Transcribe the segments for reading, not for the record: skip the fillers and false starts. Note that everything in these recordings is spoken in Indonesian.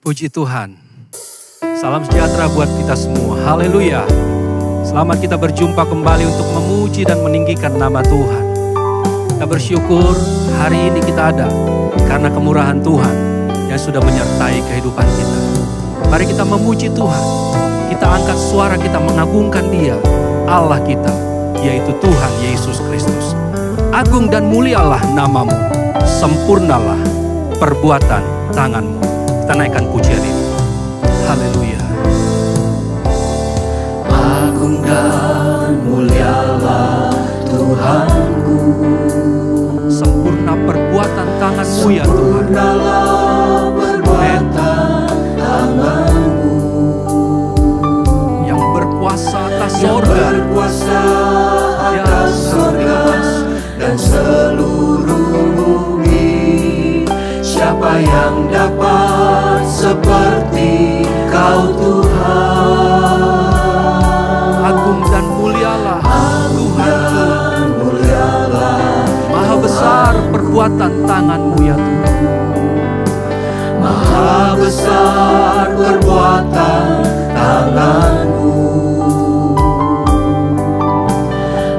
Puji Tuhan. Salam sejahtera buat kita semua. Haleluya. Selamat kita berjumpa kembali untuk memuji dan meninggikan nama Tuhan. Kita bersyukur hari ini kita ada karena kemurahan Tuhan yang sudah menyertai kehidupan kita. Mari kita memuji Tuhan. Kita angkat suara kita mengagungkan Dia, Allah kita, yaitu Tuhan Yesus Kristus. Agung dan mulialah namamu, sempurnalah perbuatan tanganmu. Kita naikkan pujian ini. Haleluya. Agung dan mulialah Tuhanku, sempurna perbuatan tanganmu ya Tuhan. sempurnalah perbuatan tanganmu, yang berkuasa atas yang sorga, berkuasa atas sorga dan seluruh bumi. Siapa yang dapat seperti Kau Tuhan? agung dan mulialah Agung dan mulialah, maha besar perbuatan tanganmu ya Tuhan. maha besar perbuatan tanganmu.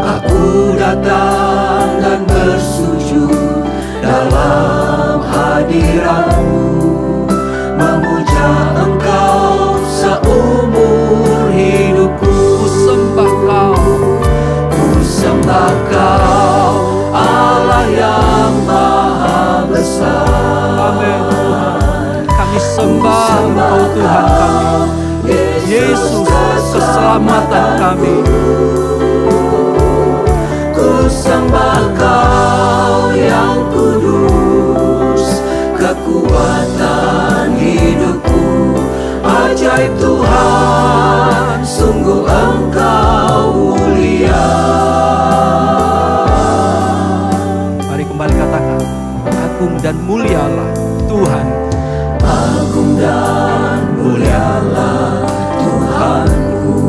Aku datang dan bersujud dalam hadirat-Mu, memuja Engkau seumur hidupku. Ku sembah Kau, Ku sembah Kau, Allah yang maha besar. amin Tuhan. Kami sembah Engkau Tuhan kami, Yesus keselamatan kami. Ku sembah Kau yang kudus, kekuatan hidupku. Ajaib Tuhan, sungguh Engkau mulia. Mari kembali katakan, agung dan mulialah Tuhan. Agung dan mulialah Tuhanku,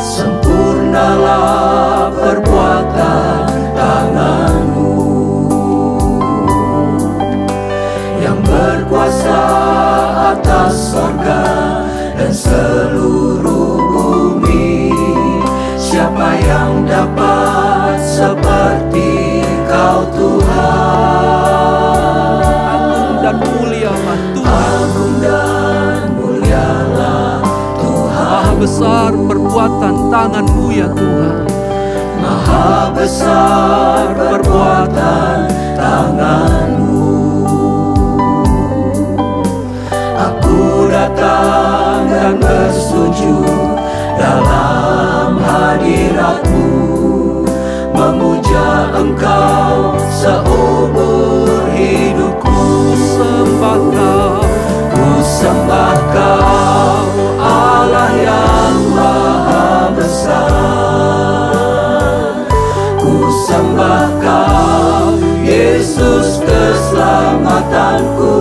sempurnalah perbuatan tanganmu, yang berkuasa atas sorga dan seluruh bumi. Siapa yang dapat seperti Kau Tuhan? Agung dan mulialah Tuhan. Agung dan mulialah Tuhan, Maha besar perbuatan tanganmu ya Tuhan. maha besar perbuatan tanganmu. Aku datang dan bersujud dalam hadirat-Mu, memuja Engkau seumur hidupku. Sembah Kau, Ku sembah Kau, Allah yang maha besar. Ku sembah Kau, Yesus keselamatanku.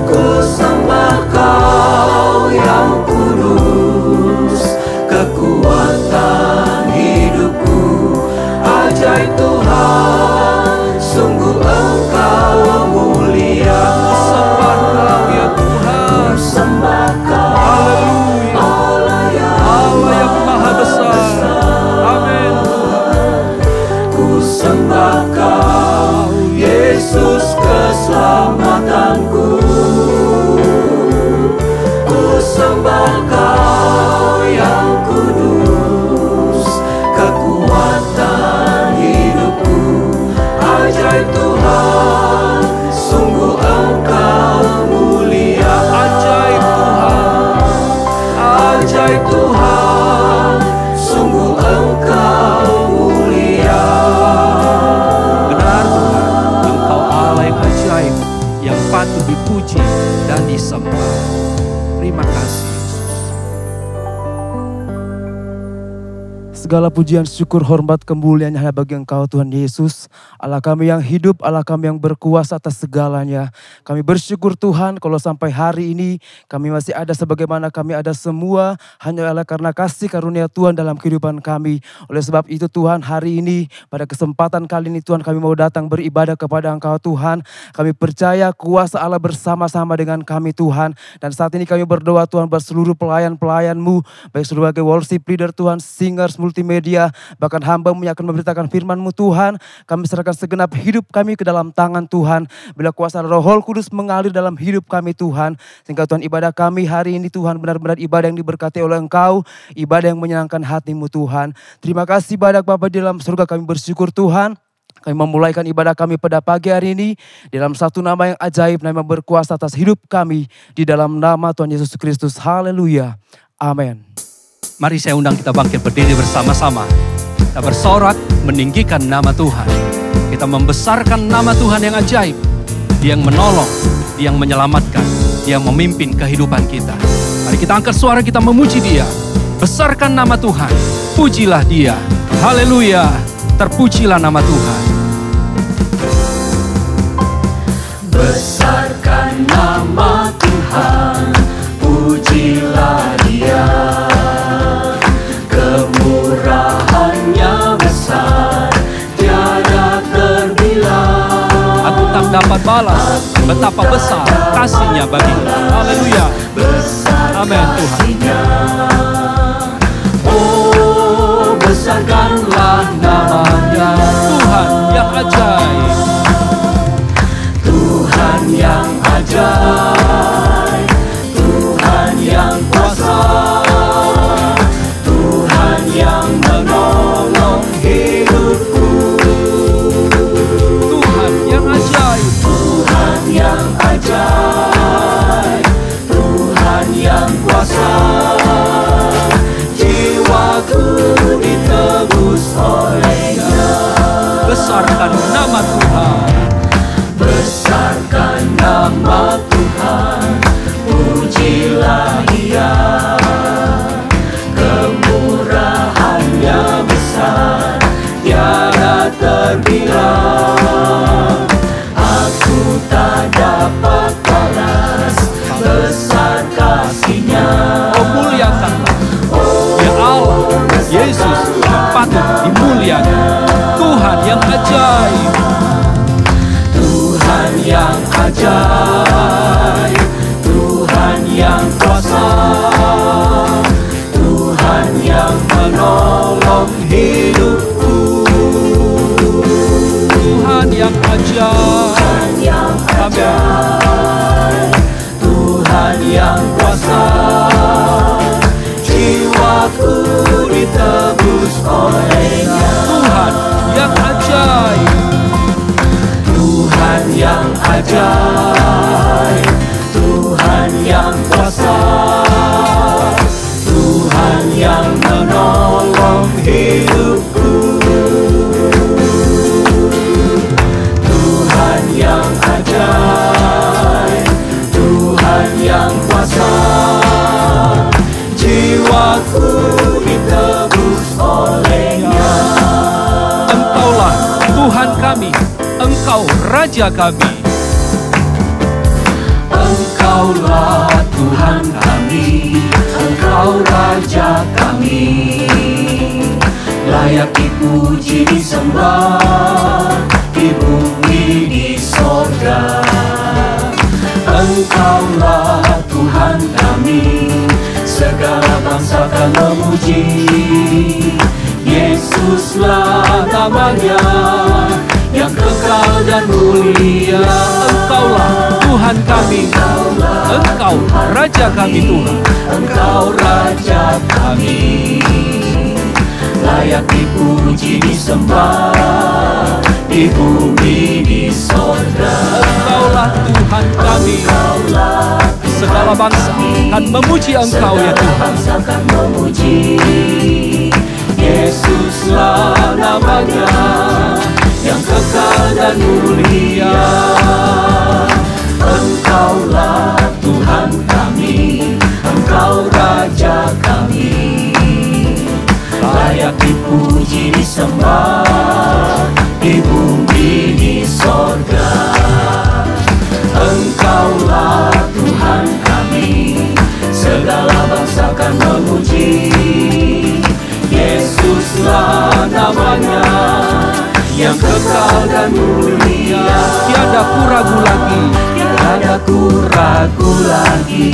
Ku sembah Kau yang kudus, kekuatan hidupku. Ajaib Tuhan, sungguh Engkau mulia. sembah Kau ya Tuhan. Ku sembah Kau, Haleluya. Allah yang Allah yang maha besar. Amin. Ku sembah Kau, Yesus keselamatanku. Ku sembah Kau yang kudus, kekuatan hidupku. Ajaib Tuhan, sungguh Engkau mulia. Ajaib Tuhan. Ajaib Tuhan, sungguh Engkau mulia. Benar Tuhan, Engkau Allah yang ajaib, yang patut dipuji dan disembah. Terima kasih Yesus. segala pujian, syukur, hormat, kemuliaan hanya bagi Engkau Tuhan Yesus. Allah kami yang hidup, Allah kami yang berkuasa atas segalanya. Kami bersyukur Tuhan kalau sampai hari ini kami masih ada sebagaimana kami ada semua. Hanya Allah karena kasih karunia Tuhan dalam kehidupan kami. Oleh sebab itu Tuhan, hari ini pada kesempatan kali ini Tuhan, kami mau datang beribadah kepada Engkau Tuhan. Kami percaya kuasa Allah bersama-sama dengan kami Tuhan. Dan saat ini kami berdoa Tuhan buat seluruh pelayan-pelayan-Mu, baik sebagai worship leader Tuhan, singers, multimedia, bahkan hamba-Mu yang akan memberitakan firman-Mu Tuhan. Kami serahkan segenap hidup kami ke dalam tangan Tuhan. Bila kuasa Roh Kudus mengalir dalam hidup kami Tuhan, sehingga Tuhan ibadah kami hari ini Tuhan benar-benar ibadah yang diberkati oleh Engkau, ibadah yang menyenangkan hati-Mu Tuhan. Terima kasih Bapak Bapa di dalam surga, kami bersyukur Tuhan. Kami memulaikan ibadah kami pada pagi hari ini di dalam satu nama yang ajaib, nama yang berkuasa atas hidup kami, di dalam nama Tuhan Yesus Kristus. Haleluya. Amin. Mari saya undang kita bangkit berdiri bersama-sama. Kita bersorak meninggikan nama Tuhan. Kita membesarkan nama Tuhan yang ajaib. Dia yang menolong, Dia yang menyelamatkan, Dia yang memimpin kehidupan kita. Mari kita angkat suara, kita memuji Dia. Besarkan nama Tuhan, pujilah Dia. Haleluya, terpujilah nama Tuhan. Besarkan nama Tuhan, pujilah Dia. Kemurahannya besar, tiada terbilang. Aku tak dapat balas betapa besar kasih-Nya bagi kita. Haleluya. Amin Tuhan. Oh, besarkanlah nama-Nya, Tuhan yang ajaib. Tuhan yang ajaib, Tuhan yang kuasa, Tuhan yang menolong hidupku. Tuhan yang ajaib, Tuhan yang ajaib, Tuhan yang kuasa, jiwaku ditebus oleh-Nya. besarkan nama Tuhan. Besarkan nama Tuhan, pujilah Dia. Kemurahannya besar, tiada terbilang. Aku tak dapat balas besar kasih-Nya. Oh muliakanlah ya Allah, Yesus yang patut dimuliakan. Tuhan yang ajaib, Tuhan yang ajaib, Tuhan yang kuasa, Tuhan yang menolong hidupku. Tuhan yang ajaib, Tuhan yang ajaib, Tuhan yang kuasa, jiwaku ditebus oleh-Nya. Tuhan yang ajaib, Tuhan yang ajaib, Tuhan yang kuasa, Tuhan yang menolong hidupku. Tuhan yang ajaib, Tuhan yang kuasa, jiwaku ditebus oleh-Nya. Engkaulah Tuhan kami, Engkau Raja kami. Engkaulah Tuhan kami, Engkau Raja kami. Layak dipuji, disembah, di bumi, di sorga. Engkaulah Tuhan kami, segala bangsa akan memuji. Yesuslah namanya, yang kekal dan mulia. Engkaulah Tuhan kami, Engkau Raja kami Tuhan. Engkau Raja kami, layak dipuji, disembah, di bumi, di sorga. Engkaulah Tuhan kami, segala bangsa akan memuji Engkau ya Tuhan. Bangsa akan memuji. Yesuslah namanya, yang kekal dan mulia. Engkaulah Tuhan kami, Engkau Raja kami, layak dipuji, disembah di bumi di sorga. Engkaulah Tuhan kami, segala bangsa kan memuji. Yesuslah namanya, yang kekal dan mulia. Tiada ku ragu lagi, tiada ku ragu lagi,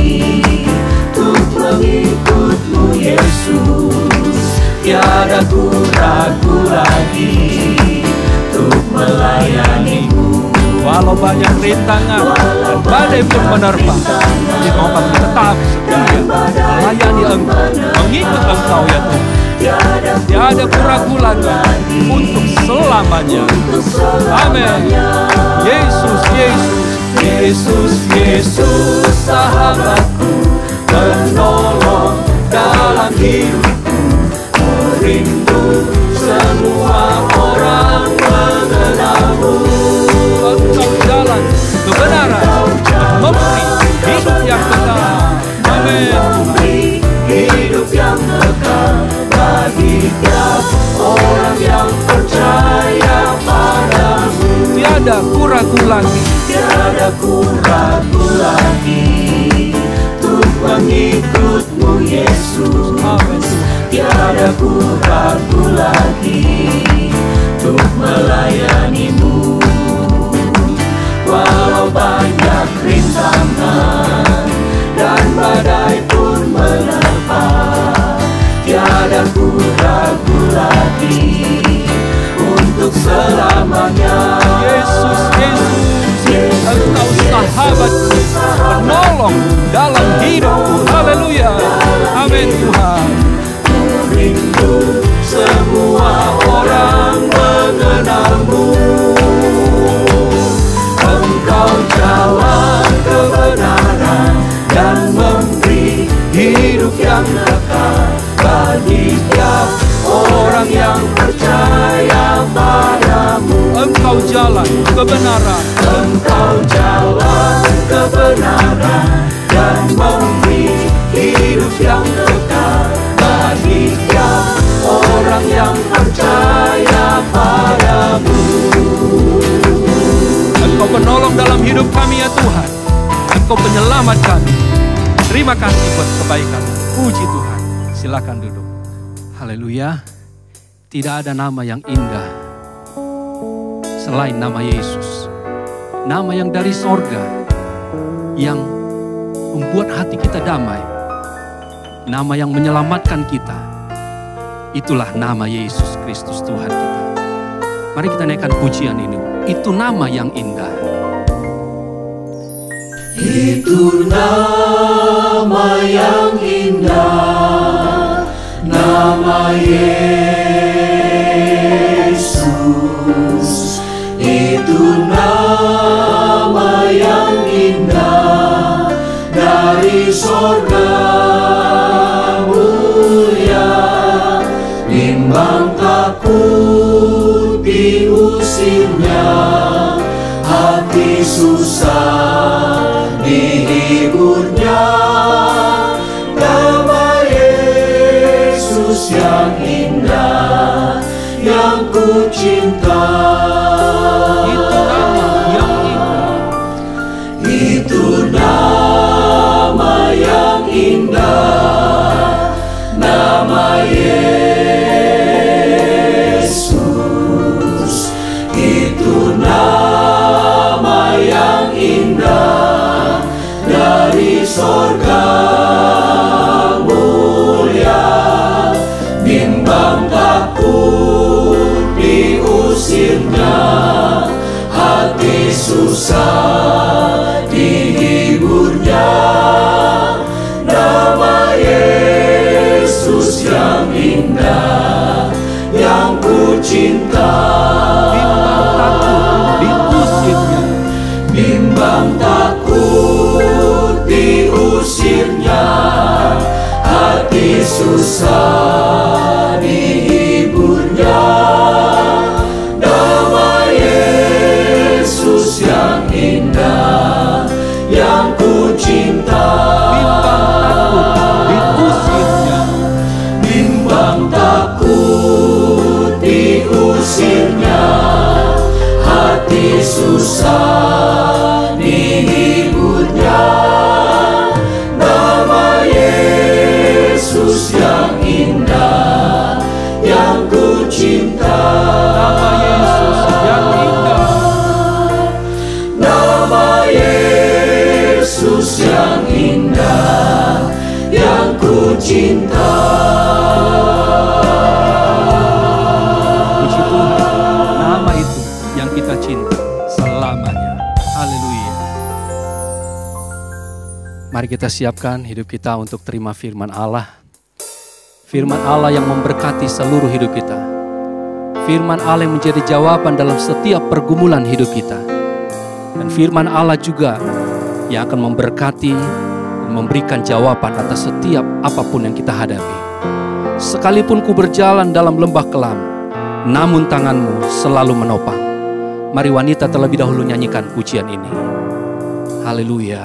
untuk mengikut-Mu Yesus. Tiada ku ragu lagi, untuk melayani-Mu. walau banyak rintangan dan badai pun menerpa, tapi mau kami tetap setia melayani Engkau, mengikut Engkau ya Tuhan. Tiada ku ragu lagi untuk selamanya. Amin. Yesus, Yesus, Yesus, Yesus sahabatku, penolong dalam hidupku. Merindu semua orang mengenal-Mu. Engkau jalan kebenaran dan memberi hidup yang kekal. Amin. Hidup yang kekal bagi tiap orang yang percaya padamu. Tiada ku ragu lagi, Tiada ku ragu lagi, untuk mengikut-Mu Yesus. Amin. Tiada ku ragu lagi, untuk melayani-Mu. Walau banyak rintangan dan badai pun menerpa, tiada ku ragu lagi, untuk selamanya. Yesus, Yesus, Engkau sahabatku, penolong dalam hidupku. Haleluya. Amin Tuhan. Rindu semua orang mengenal-Mu. Engkau jalan kebenaran dan memberi hidup yang kekal bagi tiap orang yang percaya padamu. Engkau jalan kebenaran, Engkau jalan kebenaran dan memberi hidup yang kekal bagi tiap orang yang percaya padamu. Engkau penolong dalam hidup kami ya Tuhan. Engkau penyelamat kami. Terima kasih buat kebaikan. Puji Tuhan. Silakan duduk. Haleluya. Tidak ada nama yang indah selain nama Yesus. Nama yang dari sorga, yang membuat hati kita damai. Nama yang menyelamatkan kita. Itulah nama Yesus Kristus Tuhan kita. Mari kita naikkan pujian ini. Itu nama yang indah. Itu nama yang indah, nama Yesus. Itu nama yang indah, dari sorga mulia. Bimbang takut diusirnya, hati susah dihiburnya. Nama Yesus yang indah, yang ku cinta. Itu nama yang indah. Itu nama yang indah, nama Yesus. Itu nama yang indah, dari sorga mulia. Bimbang takut diusirnya, hati susah dihiburnya. Nama Yesus yang indah, yang ku cinta. Bimbang takut diusirnya, hati susah dihiburnya. Nama Yesus yang indah, yang ku cinta. diusirnya. Bimbang takut diusirnya, susah dihiburnya. Nama Yesus yang indah, yang ku cinta. Nama Yesus yang indah. Nama Yesus yang indah, yang ku cinta. Puji Tuhan, nama itu yang kita cinta selamanya. Haleluya. Mari kita siapkan hidup kita untuk terima firman Allah. Firman Allah yang memberkati seluruh hidup kita. Firman Allah yang menjadi jawaban dalam setiap pergumulan hidup kita. Dan firman Allah juga yang akan memberkati dan memberikan jawaban atas setiap apapun yang kita hadapi. Sekalipun ku berjalan dalam lembah kelam, namun tanganmu selalu menopang. Mari wanita terlebih dahulu nyanyikan pujian ini. Haleluya.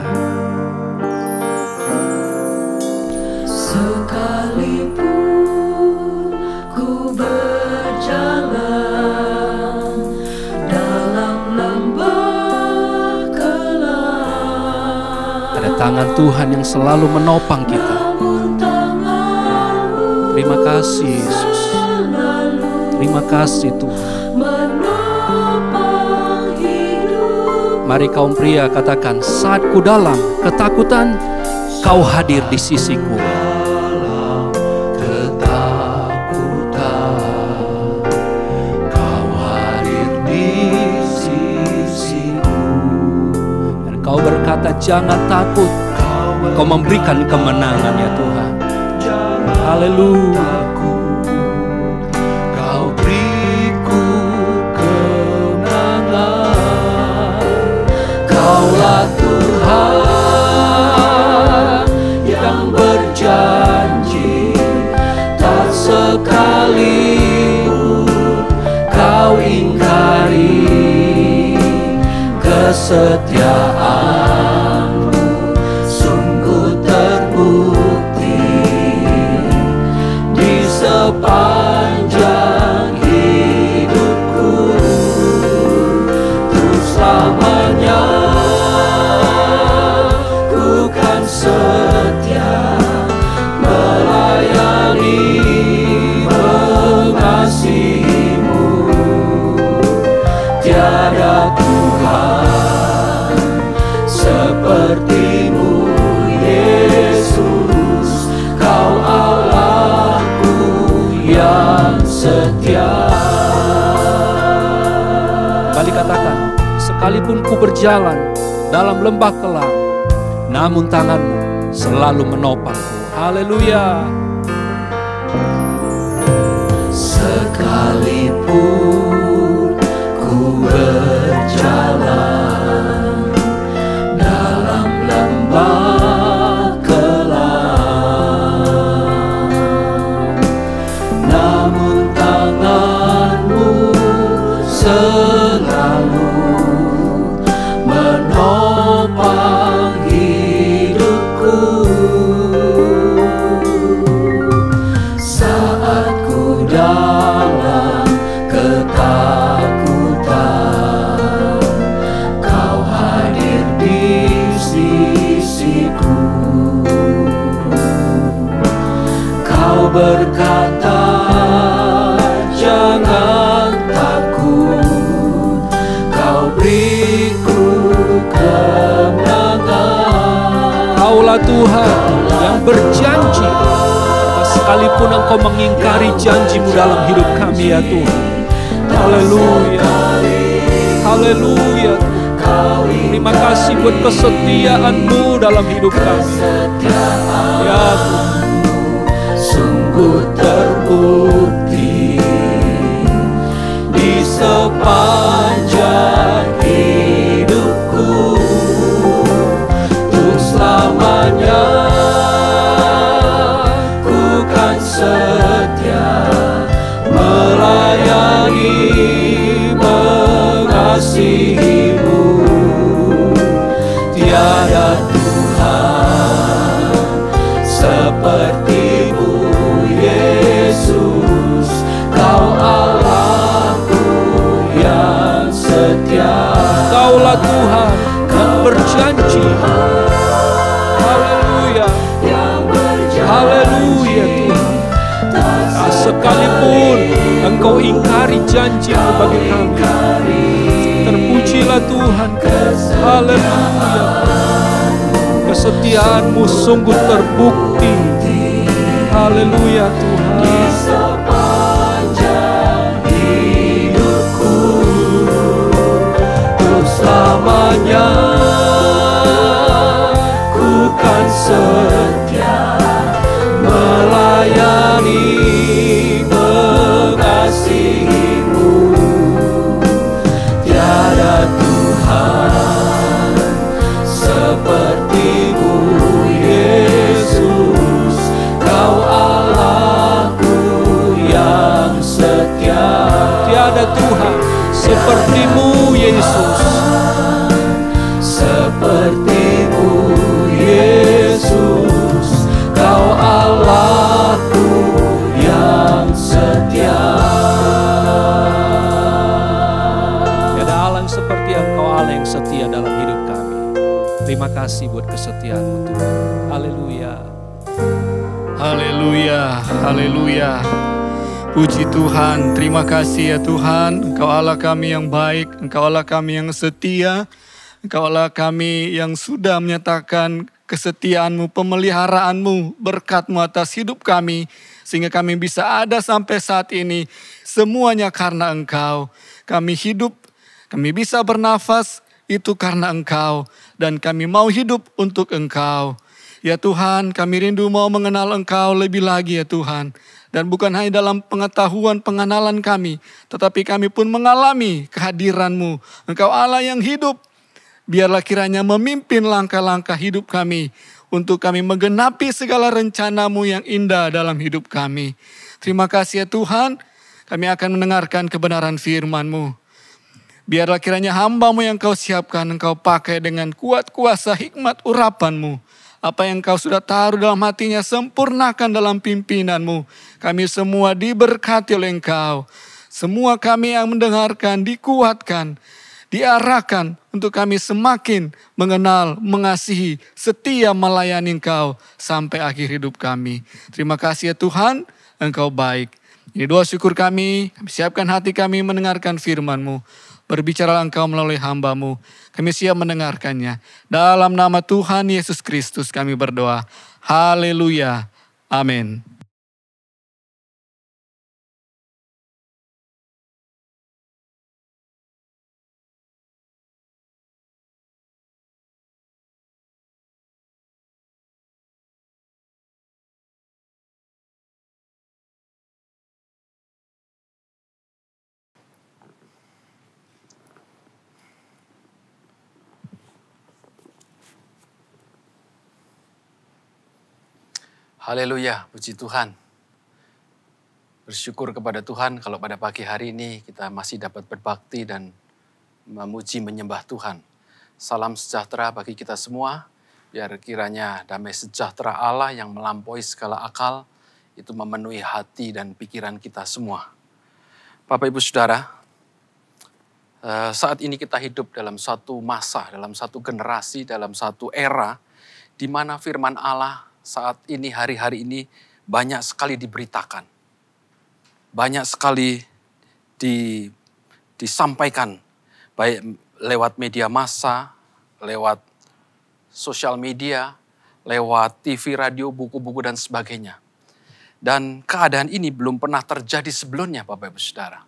Sekalipun ku berjalan dalam lembah kelam, Ada tangan Tuhan yang selalu menopang kita. namun tangan-Mu Terima kasih Yesus. selalu Terima kasih Tuhan. menopang hidup. Mari kaum pria katakan, saat ku dalam ketakutan, Kau hadir di sisiku. Dalam ketakutan, Kau hadir di sisiku. Dan Kau berkata, jangan takut. Kau memberikan kemenangan ya Tuhan. Haleluya. Kau beriku kemenangan. Kaulah Tuhan yang berjanji, tak sekalipun Kau ingkari kesetiaan-Mu. Sungguh terbukti di sepanjang hidupku, terus selamanya ku kan setia melayani, mengasihi-Mu. Tiada Tuhan seperti-Mu, Yesus. Kau Allahku yang setia. Kembali katakan, sekalipun ku berjalan dalam lembah kelam, namun tangan-Mu selalu menopangku. Haleluya. Sekalipun ku berjalan dalam lembah kelam, namun tangan-Mu selalu menopang hidupku. Saat ku dalam ketakutan, Kau hadir di sisiku. Kau berkata, jangan takut. Kau beriku kemenangan. Kaulah Tuhan yang berjanji, sekalipun Engkau mengingkari janji-Mu dalam hidup kami ya Tuhan. Haleluya. Haleluya. Terima kasih buat kesetiaan-Mu dalam hidup kami. Ya Tuhan. Sungguh terbukti di sepanjang hidupku, untuk selamanya ku kan setia melayani, mengasihi-Mu. Tiada Tuhan seperti-Mu, Yesus. Kau Allahku yang setia. puji. Haleluya. Haleluya Tuhan. Sekalipun Engkau ingkari janji-Mu bagi kami, terpujilah Tuhan. Haleluya. Kesetiaan-Mu sungguh terbukti. Haleluya Tuhan. Sepanjang hidupku, untuk selamanya ku kan setia melayani, mengasihi-Mu. Tiada Tuhan seperti-Mu, Yesus. Kau Allahku yang setia. Tiada Tuhan seperti-Mu, Yesus. Seperti-Mu, Yesus. Kau Allahku yang setia. Tiada Allah seperti Engkau, Allah yang setia dalam hidup kami. Terima kasih buat kesetiaan-Mu Tuhan. Haleluya. Haleluya, haleluya. Puji Tuhan, terima kasih ya Tuhan. Engkau Allah kami yang baik, Engkau Allah kami yang setia. Engkau Allah kami yang sudah menyatakan kesetiaan-Mu, pemeliharaanmu, berkat-Mu atas hidup kami. Sehingga kami bisa ada sampai saat ini. Semuanya karena Engkau. Kami hidup, kami bisa bernafas, itu karena Engkau. Dan kami mau hidup untuk Engkau. Ya Tuhan, kami rindu mau mengenal Engkau lebih lagi ya Tuhan. Dan bukan hanya dalam pengetahuan, pengenalan kami. Tetapi kami pun mengalami kehadiran-Mu. Engkau Allah yang hidup. Biarlah kiranya memimpin langkah-langkah hidup kami. Untuk kami menggenapi segala rencana-Mu yang indah dalam hidup kami. Terima kasih ya Tuhan. Kami akan mendengarkan kebenaran firman-Mu. Biarlah kiranya hamba-Mu yang Kau siapkan, Engkau pakai dengan kuat kuasa hikmat urapan-Mu. Apa yang Kau sudah taruh dalam hatinya, sempurnakan dalam pimpinan-Mu. Kami semua diberkati oleh Engkau. Semua kami yang mendengarkan, dikuatkan, diarahkan untuk kami semakin mengenal, mengasihi, setia melayani Engkau sampai akhir hidup kami. Terima kasih ya Tuhan, Engkau baik. Ini doa syukur kami siapkan hati kami mendengarkan firman-Mu. Berbicaralah Engkau melalui hamba-Mu. Kami siap mendengarkannya. Dalam nama Tuhan Yesus Kristus kami berdoa. Haleluya. Amin. Haleluya, puji Tuhan. Bersyukur kepada Tuhan kalau pada pagi hari ini kita masih dapat berbakti dan memuji menyembah Tuhan. Salam sejahtera bagi kita semua. Biar kiranya damai sejahtera Allah yang melampaui segala akal itu memenuhi hati dan pikiran kita semua. Bapak Ibu Saudara, saat ini kita hidup dalam satu masa, dalam satu generasi, dalam satu era di mana firman Allah saat ini, hari-hari ini banyak sekali diberitakan. Banyak sekali disampaikan. Baik lewat media massa, lewat sosial media, lewat TV, radio, buku-buku dan sebagainya. Dan keadaan ini belum pernah terjadi sebelumnya Bapak Ibu Saudara.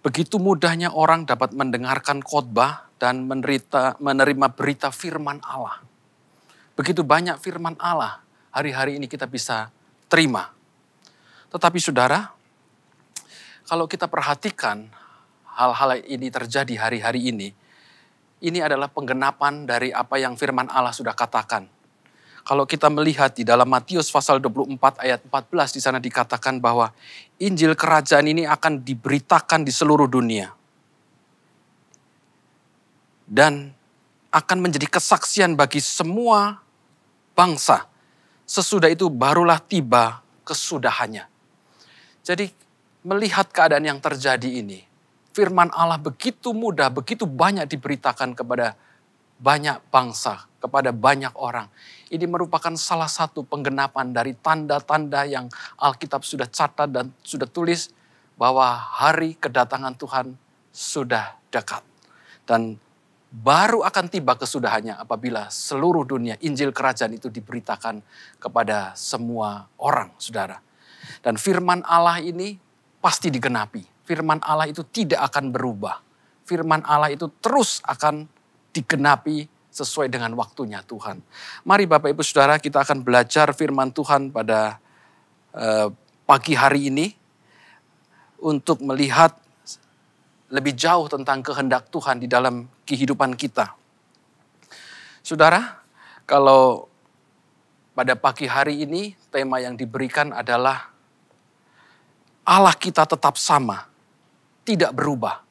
Begitu mudahnya orang dapat mendengarkan khotbah dan menerima berita firman Allah. Begitu banyak firman Allah hari-hari ini kita bisa terima. Tetapi saudara, kalau kita perhatikan hal-hal ini terjadi hari-hari ini adalah penggenapan dari apa yang firman Allah sudah katakan. Kalau kita melihat di dalam Matius pasal 24 ayat 14 di sana dikatakan bahwa Injil kerajaan ini akan diberitakan di seluruh dunia. Dan akan menjadi kesaksian bagi semua bangsa. Sesudah itu barulah tiba kesudahannya. Jadi melihat keadaan yang terjadi ini, firman Allah begitu mudah, begitu banyak diberitakan kepada banyak bangsa, kepada banyak orang. Ini merupakan salah satu penggenapan dari tanda-tanda yang Alkitab sudah catat dan sudah tulis bahwa hari kedatangan Tuhan sudah dekat. Dan baru akan tiba kesudahannya apabila seluruh dunia Injil Kerajaan itu diberitakan kepada semua orang, saudara. Dan firman Allah ini pasti digenapi. Firman Allah itu tidak akan berubah. Firman Allah itu terus akan digenapi sesuai dengan waktunya Tuhan. Mari Bapak Ibu Saudara, kita akan belajar firman Tuhan pada pagi hari ini untuk melihat lebih jauh tentang kehendak Tuhan di dalam kehidupan kita. Saudara, kalau pada pagi hari ini tema yang diberikan adalah Allah kita tetap sama, tidak berubah.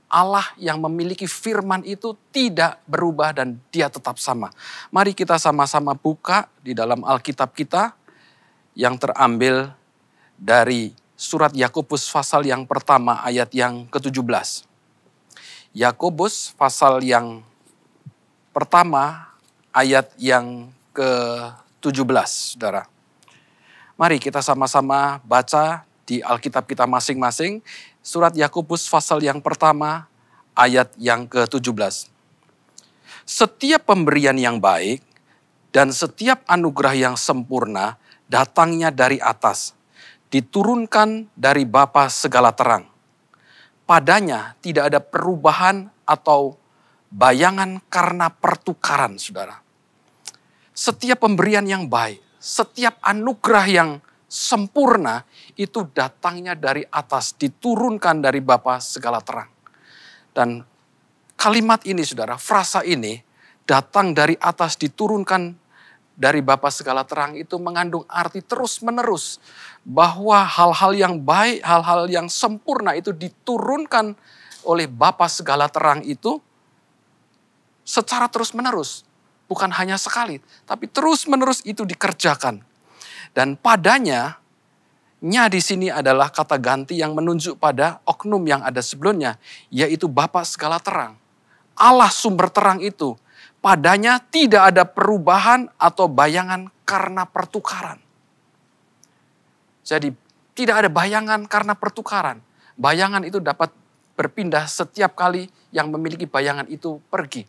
Allah yang memiliki firman itu tidak berubah dan dia tetap sama. Mari kita sama-sama buka di dalam Alkitab kita yang terambil dari surat Yakobus pasal yang pertama ayat yang ke-17. Yakobus pasal yang pertama ayat yang ke-17, saudara. Mari kita sama-sama baca di Alkitab kita masing-masing. Surat Yakobus pasal yang pertama ayat yang ke-17. Setiap pemberian yang baik dan setiap anugerah yang sempurna datangnya dari atas, diturunkan dari Bapa segala terang. Padanya tidak ada perubahan atau bayangan karena pertukaran, saudara. Setiap pemberian yang baik, setiap anugerah yang sempurna itu datangnya dari atas, diturunkan dari Bapa segala terang. Dan kalimat ini, saudara, frasa ini, datang dari atas, diturunkan dari Bapa segala terang, itu mengandung arti terus-menerus bahwa hal-hal yang baik, hal-hal yang sempurna itu diturunkan oleh Bapa segala terang itu secara terus-menerus. Bukan hanya sekali, tapi terus-menerus itu dikerjakan. Dan padanya, nya di sini adalah kata ganti yang menunjuk pada oknum yang ada sebelumnya, yaitu Bapa segala terang. Allah sumber terang itu, padanya tidak ada perubahan atau bayangan karena pertukaran. Jadi tidak ada bayangan karena pertukaran. Bayangan itu dapat berpindah setiap kali yang memiliki bayangan itu pergi.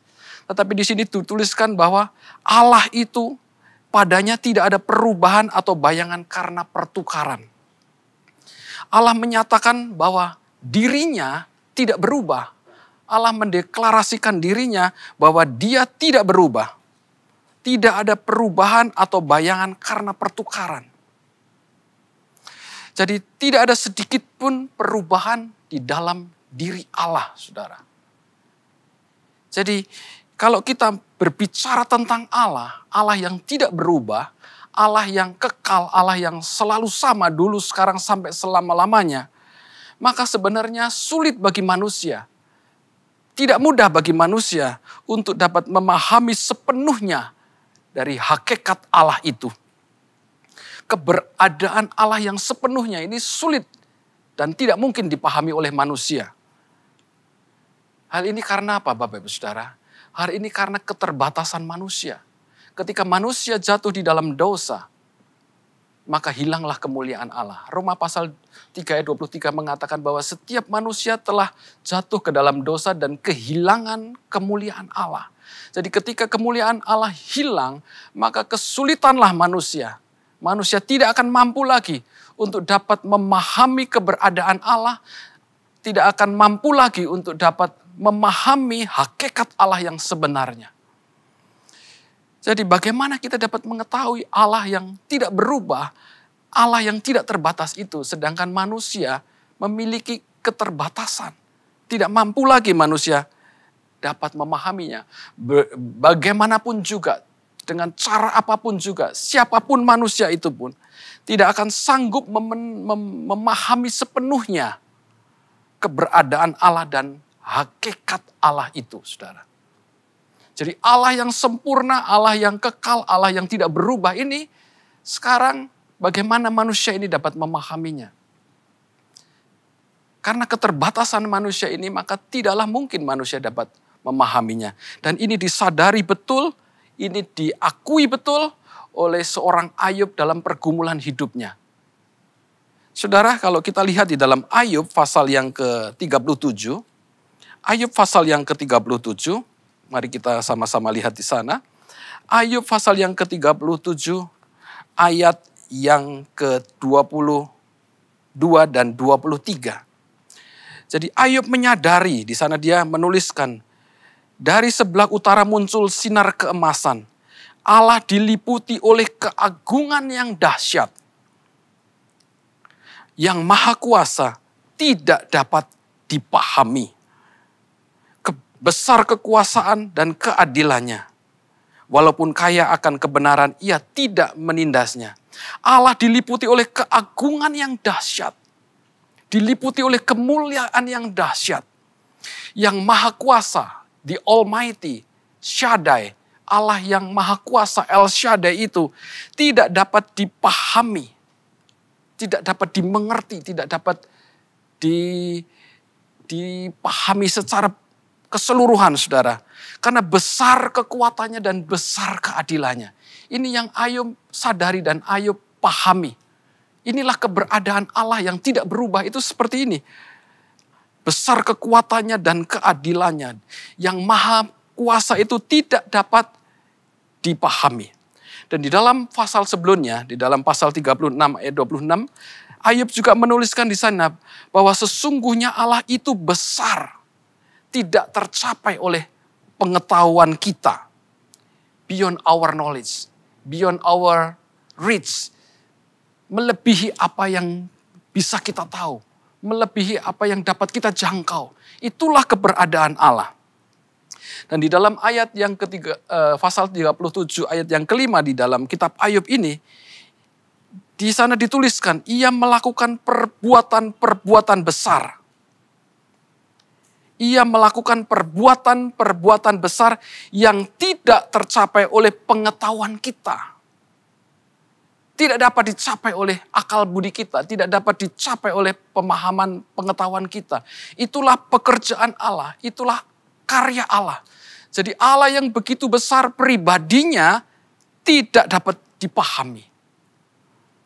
Tetapi di sini dituliskan bahwa Allah itu padanya tidak ada perubahan atau bayangan karena pertukaran. Allah menyatakan bahwa dirinya tidak berubah. Allah mendeklarasikan dirinya bahwa dia tidak berubah. Tidak ada perubahan atau bayangan karena pertukaran. Jadi tidak ada sedikit pun perubahan di dalam diri Allah, saudara. Jadi kalau kita berbicara tentang Allah, Allah yang tidak berubah, Allah yang kekal, Allah yang selalu sama dulu, sekarang, sampai selama-lamanya, maka sebenarnya sulit bagi manusia, tidak mudah bagi manusia untuk dapat memahami sepenuhnya dari hakikat Allah itu. Keberadaan Allah yang sepenuhnya ini sulit dan tidak mungkin dipahami oleh manusia. Hal ini karena apa, Bapak Ibu Saudara? Hal ini karena keterbatasan manusia. Ketika manusia jatuh di dalam dosa, maka hilanglah kemuliaan Allah. Roma pasal 3 ayat 23 mengatakan bahwa setiap manusia telah jatuh ke dalam dosa dan kehilangan kemuliaan Allah. Jadi ketika kemuliaan Allah hilang, maka kesulitanlah manusia. Manusia tidak akan mampu lagi untuk dapat memahami keberadaan Allah, tidak akan mampu lagi untuk dapat memahami hakikat Allah yang sebenarnya. Jadi bagaimana kita dapat mengetahui Allah yang tidak berubah, Allah yang tidak terbatas itu, sedangkan manusia memiliki keterbatasan. Tidak mampu lagi manusia dapat memahaminya. Bagaimanapun juga, dengan cara apapun juga, siapapun manusia itu pun, tidak akan sanggup memahami sepenuhnya keberadaan Allah dan hakikat Allah itu, saudara. Jadi Allah yang sempurna, Allah yang kekal, Allah yang tidak berubah ini, sekarang bagaimana manusia ini dapat memahaminya? Karena keterbatasan manusia ini, maka tidaklah mungkin manusia dapat memahaminya. Dan ini disadari betul, ini diakui betul oleh seorang Ayub dalam pergumulan hidupnya. Saudara, kalau kita lihat di dalam Ayub pasal yang ke-37, Ayub pasal yang ke-37, mari kita sama-sama lihat di sana. Ayub pasal yang ke-37, ayat yang ke-22 dan 23. Jadi Ayub menyadari, di sana dia menuliskan, dari sebelah utara muncul sinar keemasan. Allah diliputi oleh keagungan yang dahsyat. Yang maha kuasa tidak dapat dipahami. Besar kekuasaan dan keadilannya. Walaupun kaya akan kebenaran, ia tidak menindasnya. Allah diliputi oleh keagungan yang dahsyat. Diliputi oleh kemuliaan yang dahsyat. Yang maha kuasa, the Almighty, Shaddai, Allah yang maha kuasa, El Shaddai itu tidak dapat dipahami. Tidak dapat dimengerti, tidak dapat dipahami secara keseluruhan, saudara. Karena besar kekuatannya dan besar keadilannya. Ini yang Ayub sadari dan Ayub pahami. Inilah keberadaan Allah yang tidak berubah, itu seperti ini. Besar kekuatannya dan keadilannya. Yang maha kuasa itu tidak dapat dipahami. Dan di dalam pasal sebelumnya, di dalam pasal 36 ayat 26, Ayub juga menuliskan di sana bahwa sesungguhnya Allah itu besar. Tidak tercapai oleh pengetahuan kita. Beyond our knowledge, beyond our reach. Melebihi apa yang bisa kita tahu. Melebihi apa yang dapat kita jangkau. Itulah keberadaan Allah. Dan di dalam ayat yang ketiga, pasal 37 ayat yang kelima di dalam kitab Ayub ini, di sana dituliskan, ia melakukan perbuatan-perbuatan besar. Ia melakukan perbuatan-perbuatan besar yang tidak tercapai oleh pengetahuan kita. Tidak dapat dicapai oleh akal budi kita, tidak dapat dicapai oleh pemahaman pengetahuan kita. Itulah pekerjaan Allah, itulah karya Allah. Jadi Allah yang begitu besar pribadinya tidak dapat dipahami.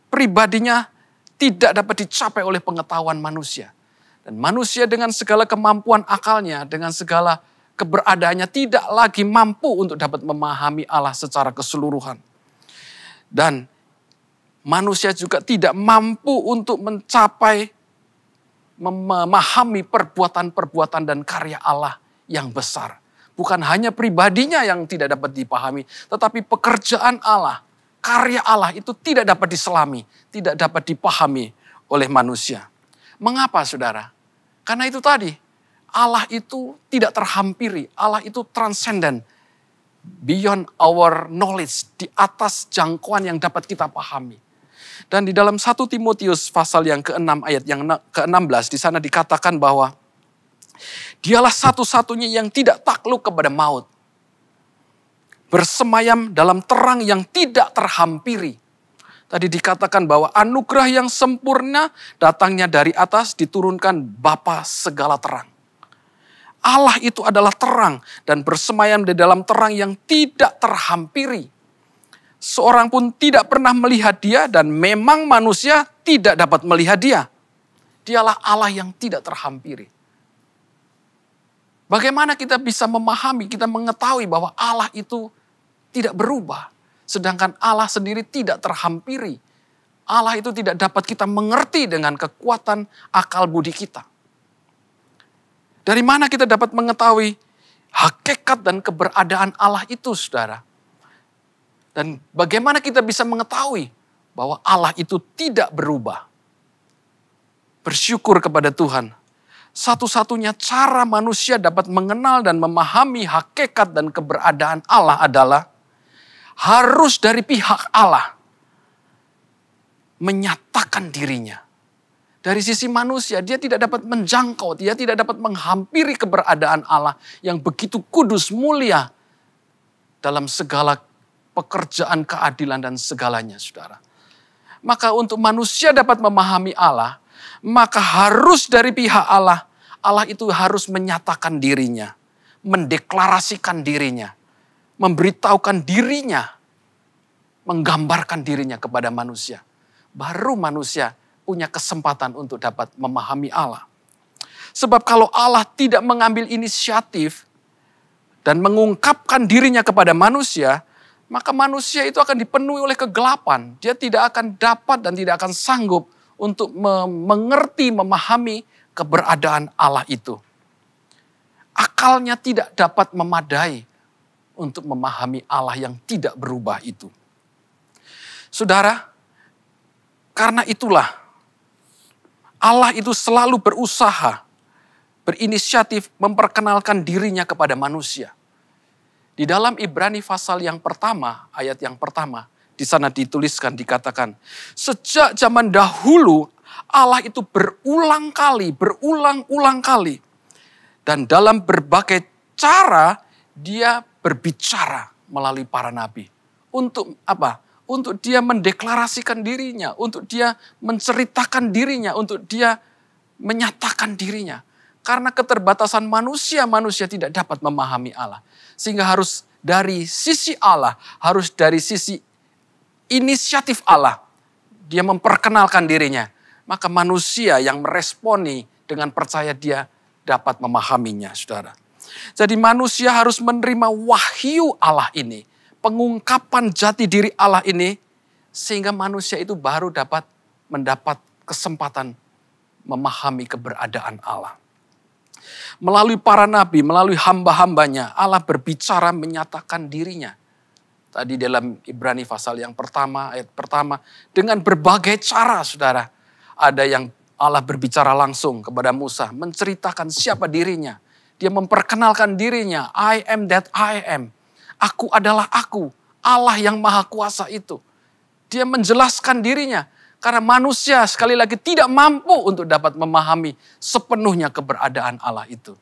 Pribadinya tidak dapat dicapai oleh pengetahuan manusia. Dan manusia dengan segala kemampuan akalnya, dengan segala keberadaannya tidak lagi mampu untuk dapat memahami Allah secara keseluruhan. Dan manusia juga tidak mampu untuk mencapai, memahami perbuatan-perbuatan dan karya Allah yang besar. Bukan hanya pribadinya yang tidak dapat dipahami, tetapi pekerjaan Allah, karya Allah itu tidak dapat diselami, tidak dapat dipahami oleh manusia. Mengapa, saudara? Karena itu tadi, Allah itu tidak terhampiri, Allah itu transcendent, beyond our knowledge, di atas jangkauan yang dapat kita pahami. Dan di dalam 1 Timotius pasal yang ke-6 ayat yang ke-16 di sana dikatakan bahwa dialah satu-satunya yang tidak takluk kepada maut. Bersemayam dalam terang yang tidak terhampiri. Tadi dikatakan bahwa anugerah yang sempurna datangnya dari atas, diturunkan Bapa segala terang. Allah itu adalah terang dan bersemayam di dalam terang yang tidak terhampiri. Seorang pun tidak pernah melihat dia dan memang manusia tidak dapat melihat dia. Dialah Allah yang tidak terhampiri. Bagaimana kita bisa memahami, kita mengetahui bahwa Allah itu tidak berubah. Sedangkan Allah sendiri tidak terhampiri. Allah itu tidak dapat kita mengerti dengan kekuatan akal budi kita. Dari mana kita dapat mengetahui hakikat dan keberadaan Allah itu, saudara? Dan bagaimana kita bisa mengetahui bahwa Allah itu tidak berubah? Bersyukur kepada Tuhan. Satu-satunya cara manusia dapat mengenal dan memahami hakikat dan keberadaan Allah adalah harus dari pihak Allah menyatakan dirinya. Dari sisi manusia, dia tidak dapat menjangkau, dia tidak dapat menghampiri keberadaan Allah yang begitu kudus, mulia dalam segala pekerjaan keadilan dan segalanya, saudara. Maka untuk manusia dapat memahami Allah, maka harus dari pihak Allah, Allah itu harus menyatakan dirinya. mendeklarasikan dirinya, memberitahukan dirinya, menggambarkan dirinya kepada manusia. Baru manusia punya kesempatan untuk dapat memahami Allah. Sebab kalau Allah tidak mengambil inisiatif dan mengungkapkan dirinya kepada manusia, maka manusia itu akan dipenuhi oleh kegelapan. Dia tidak akan dapat dan tidak akan sanggup untuk mengerti, memahami keberadaan Allah itu. Akalnya tidak dapat memadai untuk memahami Allah yang tidak berubah itu. Saudara, karena itulah Allah itu selalu berusaha, berinisiatif memperkenalkan dirinya kepada manusia. Di dalam Ibrani pasal yang pertama, ayat yang pertama, di sana dituliskan, dikatakan, sejak zaman dahulu Allah itu berulang kali, dan dalam berbagai cara dia berbicara melalui para nabi. Untuk apa? Untuk dia mendeklarasikan dirinya, untuk dia menceritakan dirinya, untuk dia menyatakan dirinya. Karena keterbatasan manusia tidak dapat memahami Allah. Sehingga harus dari sisi Allah, harus dari sisi inisiatif Allah, dia memperkenalkan dirinya. Maka manusia yang meresponi dengan percaya dia dapat memahaminya, saudara. Jadi manusia harus menerima wahyu Allah ini, pengungkapan jati diri Allah ini, sehingga manusia itu baru dapat mendapat kesempatan memahami keberadaan Allah. Melalui para nabi, melalui hamba-hambanya, Allah berbicara menyatakan dirinya. Tadi dalam Ibrani pasal yang pertama, ayat pertama, dengan berbagai cara, saudara. Ada yang Allah berbicara langsung kepada Musa, menceritakan siapa dirinya. Dia memperkenalkan dirinya, I am that I am. Aku adalah aku, Allah yang maha kuasa itu. Dia menjelaskan dirinya, karena manusia sekali lagi tidak mampu untuk dapat memahami sepenuhnya keberadaan Allah itu.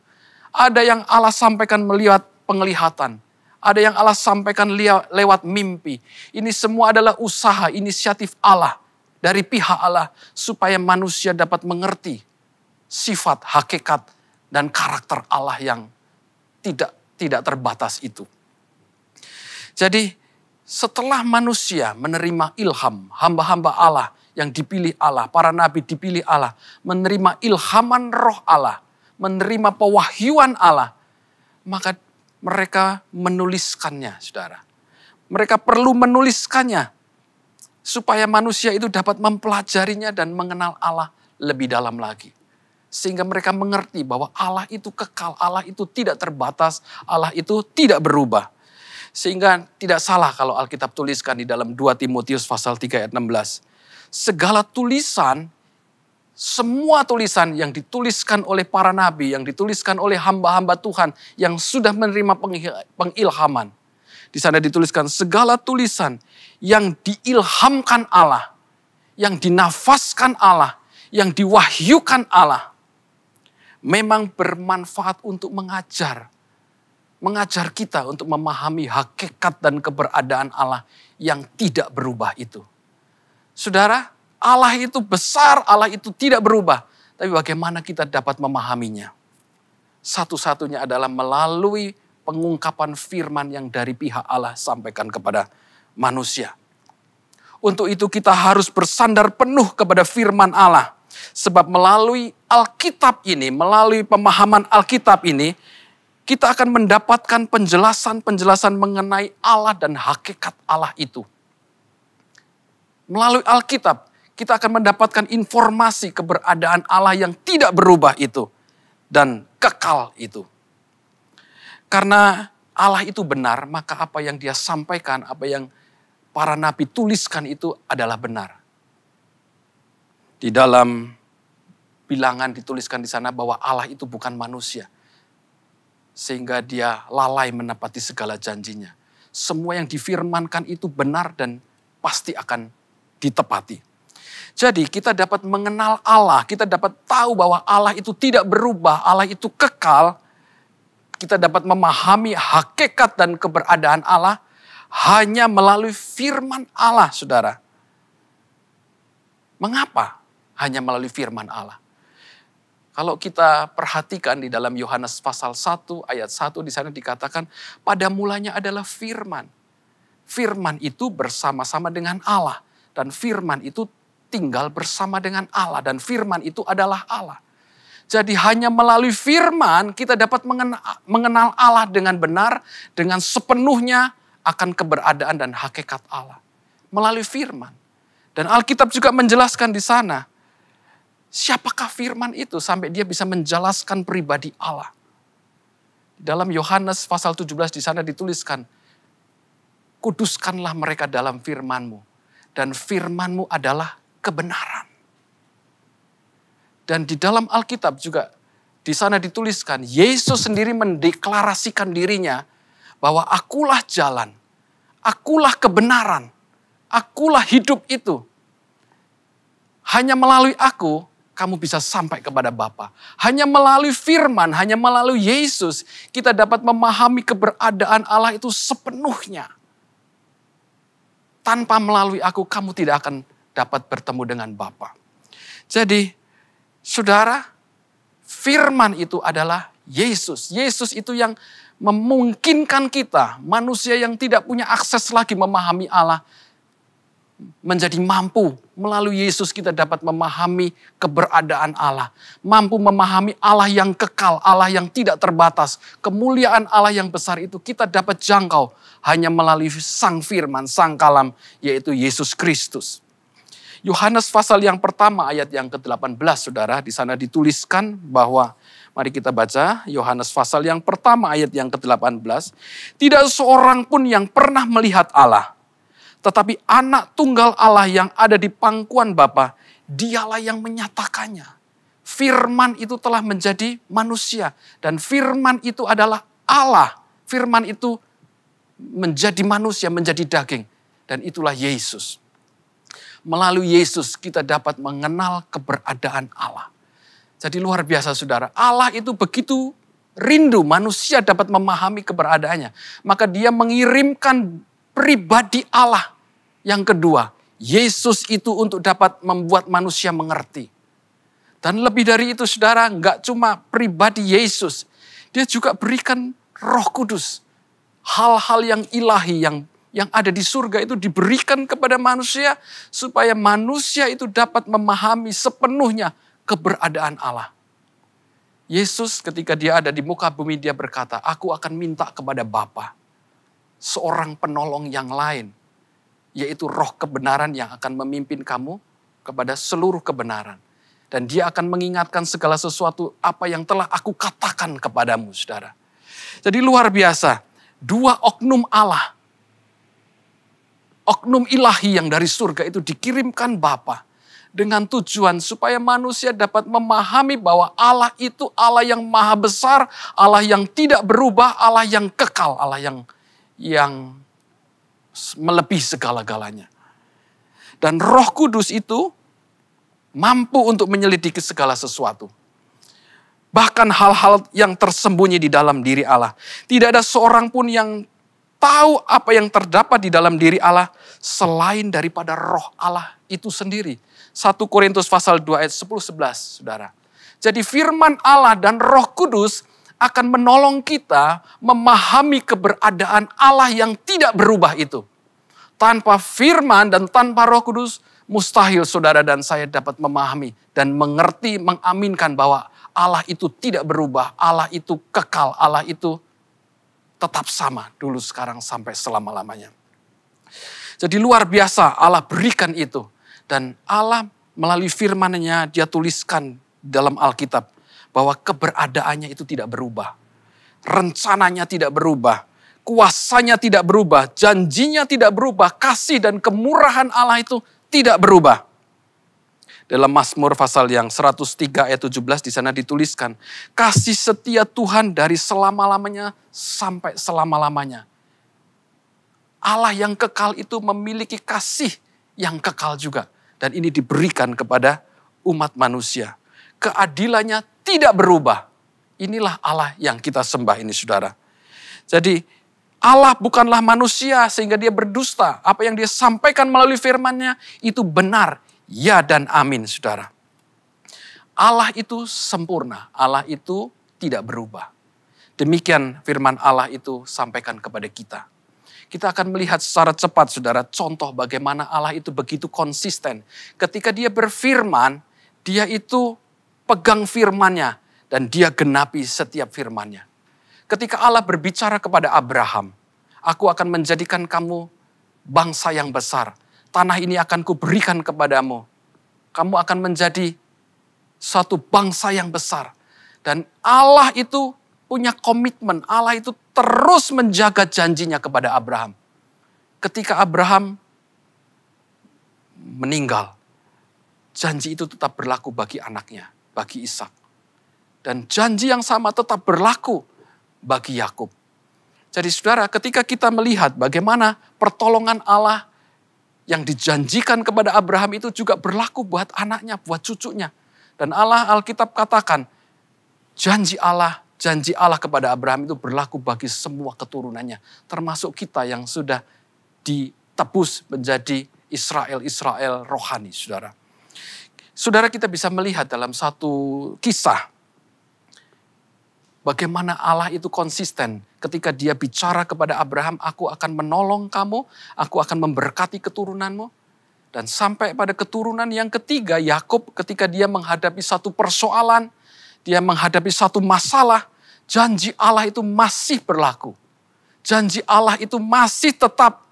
Ada yang Allah sampaikan melihat penglihatan. Ada yang Allah sampaikan lewat mimpi. Ini semua adalah usaha, inisiatif Allah. Dari pihak Allah supaya manusia dapat mengerti sifat, hakikat, dan karakter Allah yang tidak terbatas itu. Jadi setelah manusia menerima ilham, hamba-hamba Allah yang dipilih Allah, para nabi dipilih Allah, menerima ilhaman roh Allah, menerima pewahyuan Allah, maka mereka menuliskannya, saudara. Mereka perlu menuliskannya supaya manusia itu dapat mempelajarinya dan mengenal Allah lebih dalam lagi. Sehingga mereka mengerti bahwa Allah itu kekal, Allah itu tidak terbatas, Allah itu tidak berubah. Sehingga tidak salah kalau Alkitab tuliskan di dalam 2 Timotius pasal 3 ayat 16. Segala tulisan, semua tulisan yang dituliskan oleh para nabi, yang dituliskan oleh hamba-hamba Tuhan yang sudah menerima pengilhaman. Di sana dituliskan segala tulisan yang diilhamkan Allah, yang dinafaskan Allah, yang diwahyukan Allah, memang bermanfaat untuk mengajar kita untuk memahami hakikat dan keberadaan Allah yang tidak berubah itu. Saudara, Allah itu besar, Allah itu tidak berubah. Tapi bagaimana kita dapat memahaminya? Satu-satunya adalah melalui pengungkapan firman yang dari pihak Allah sampaikan kepada manusia. Untuk itu kita harus bersandar penuh kepada firman Allah. Sebab melalui Alkitab ini, melalui pemahaman Alkitab ini, kita akan mendapatkan penjelasan-penjelasan mengenai Allah dan hakikat Allah itu. Melalui Alkitab, kita akan mendapatkan informasi keberadaan Allah yang tidak berubah itu. Dan kekal itu. Karena Allah itu benar, maka apa yang dia sampaikan, apa yang para nabi tuliskan itu adalah benar. Di dalam bilangan dituliskan di sana bahwa Allah itu bukan manusia. Sehingga dia lalai menepati segala janjinya. Semua yang difirmankan itu benar dan pasti akan ditepati. Jadi kita dapat mengenal Allah, kita dapat tahu bahwa Allah itu tidak berubah, Allah itu kekal. Kita dapat memahami hakikat dan keberadaan Allah hanya melalui firman Allah, saudara. Mengapa hanya melalui firman Allah? Kalau kita perhatikan di dalam Yohanes pasal 1 ayat 1 di sana dikatakan pada mulanya adalah firman. Firman itu bersama-sama dengan Allah dan firman itu tinggal bersama dengan Allah dan firman itu adalah Allah. Jadi hanya melalui firman kita dapat mengenal Allah dengan benar, dengan sepenuhnya akan keberadaan dan hakikat Allah. Melalui firman. Dan Alkitab juga menjelaskan di sana, siapakah firman itu sampai dia bisa menjelaskan pribadi Allah. Dalam Yohanes pasal 17 di sana dituliskan, kuduskanlah mereka dalam firman-Mu. Dan firman-Mu adalah kebenaran. Dan di dalam Alkitab juga di sana dituliskan, Yesus sendiri mendeklarasikan dirinya bahwa akulah jalan, akulah kebenaran, akulah hidup itu. Hanya melalui aku, kamu bisa sampai kepada Bapa. Hanya melalui firman, hanya melalui Yesus, kita dapat memahami keberadaan Allah itu sepenuhnya. Tanpa melalui aku, kamu tidak akan dapat bertemu dengan Bapa. Jadi, saudara, firman itu adalah Yesus. Yesus itu yang memungkinkan kita, manusia yang tidak punya akses lagi memahami Allah, menjadi mampu. Melalui Yesus kita dapat memahami keberadaan Allah. Mampu memahami Allah yang kekal, Allah yang tidak terbatas. Kemuliaan Allah yang besar itu kita dapat jangkau hanya melalui sang firman, sang kalam, yaitu Yesus Kristus. Yohanes pasal yang pertama ayat yang ke-18, saudara, di sana dituliskan bahwa, mari kita baca Yohanes pasal yang pertama ayat yang ke-18. Tidak seorang pun yang pernah melihat Allah, tetapi anak tunggal Allah yang ada di pangkuan Bapa, dialah yang menyatakannya. Firman itu telah menjadi manusia dan firman itu adalah Allah. Firman itu menjadi manusia, menjadi daging, dan itulah Yesus. Melalui Yesus kita dapat mengenal keberadaan Allah. Jadi luar biasa saudara, Allah itu begitu rindu manusia dapat memahami keberadaannya. Maka dia mengirimkan pribadi Allah yang kedua, Yesus itu untuk dapat membuat manusia mengerti. Dan lebih dari itu saudara, enggak cuma pribadi Yesus, dia juga berikan Roh Kudus. Hal-hal yang ilahi yang ada di surga itu diberikan kepada manusia supaya manusia itu dapat memahami sepenuhnya keberadaan Allah. Yesus ketika dia ada di muka bumi dia berkata, aku akan minta kepada Bapa seorang penolong yang lain, yaitu Roh kebenaran yang akan memimpin kamu kepada seluruh kebenaran. Dan dia akan mengingatkan segala sesuatu apa yang telah aku katakan kepadamu, saudara. Jadi luar biasa, dua oknum Allah, oknum ilahi yang dari surga itu dikirimkan Bapa dengan tujuan supaya manusia dapat memahami bahwa Allah itu Allah yang maha besar, Allah yang tidak berubah, Allah yang kekal, Allah yang melebihi segala-galanya. Dan Roh Kudus itu mampu untuk menyelidiki segala sesuatu. Bahkan hal-hal yang tersembunyi di dalam diri Allah. Tidak ada seorang pun yang tahu apa yang terdapat di dalam diri Allah selain daripada Roh Allah itu sendiri. 1 Korintus pasal 2 ayat 10-11, saudara. Jadi firman Allah dan Roh Kudus akan menolong kita memahami keberadaan Allah yang tidak berubah itu. Tanpa firman dan tanpa Roh Kudus, mustahil saudara dan saya dapat memahami dan mengerti, mengaminkan bahwa Allah itu tidak berubah, Allah itu kekal, Allah itu tetap sama dulu, sekarang, sampai selama-lamanya. Jadi luar biasa Allah berikan itu. Dan Allah melalui firman-Nya dia tuliskan dalam Alkitab bahwa keberadaannya itu tidak berubah. Rencananya tidak berubah. Kuasanya tidak berubah. Janjinya tidak berubah. Kasih dan kemurahan Allah itu tidak berubah. Dalam Mazmur pasal yang 103 ayat 17 di sana dituliskan, kasih setia Tuhan dari selama-lamanya sampai selama-lamanya. Allah yang kekal itu memiliki kasih yang kekal juga. Dan ini diberikan kepada umat manusia. Keadilannya tidak berubah. Inilah Allah yang kita sembah ini, saudara. Jadi Allah bukanlah manusia sehingga dia berdusta. Apa yang dia sampaikan melalui firman-Nya itu benar. Ya dan amin, saudara. Allah itu sempurna, Allah itu tidak berubah. Demikian firman Allah itu sampaikan kepada kita. Kita akan melihat secara cepat, saudara, contoh bagaimana Allah itu begitu konsisten. Ketika dia berfirman, dia itu pegang firman-Nya dan dia genapi setiap firman-Nya. Ketika Allah berbicara kepada Abraham, aku akan menjadikan kamu bangsa yang besar. Tanah ini akan kuberikan kepadamu. Kamu akan menjadi satu bangsa yang besar. Dan Allah itu punya komitmen. Allah itu terus menjaga janjinya kepada Abraham. Ketika Abraham meninggal, janji itu tetap berlaku bagi anaknya, bagi Ishak. Dan janji yang sama tetap berlaku bagi Yakub. Jadi saudara, ketika kita melihat bagaimana pertolongan Allah yang dijanjikan kepada Abraham itu juga berlaku buat anaknya, buat cucunya. Dan Allah, Alkitab katakan, janji Allah kepada Abraham itu berlaku bagi semua keturunannya. Termasuk kita yang sudah ditebus menjadi Israel rohani, saudara. Saudara, kita bisa melihat dalam satu kisah, bagaimana Allah itu konsisten ketika dia bicara kepada Abraham, aku akan menolong kamu, aku akan memberkati keturunanmu. Dan sampai pada keturunan yang ketiga, Yakub, ketika dia menghadapi satu persoalan, dia menghadapi satu masalah, janji Allah itu masih berlaku. Janji Allah itu masih tetap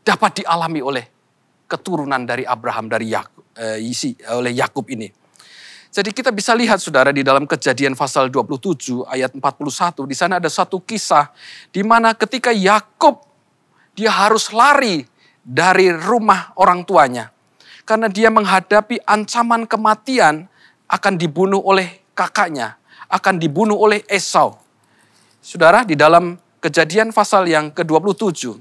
dapat dialami oleh keturunan dari Abraham, oleh Yakub ini. Jadi kita bisa lihat, saudara, di dalam Kejadian pasal 27 ayat 41, di sana ada satu kisah di mana ketika Yakub dia harus lari dari rumah orang tuanya karena dia menghadapi ancaman kematian, akan dibunuh oleh kakaknya, akan dibunuh oleh Esau. Saudara, di dalam Kejadian pasal yang ke-27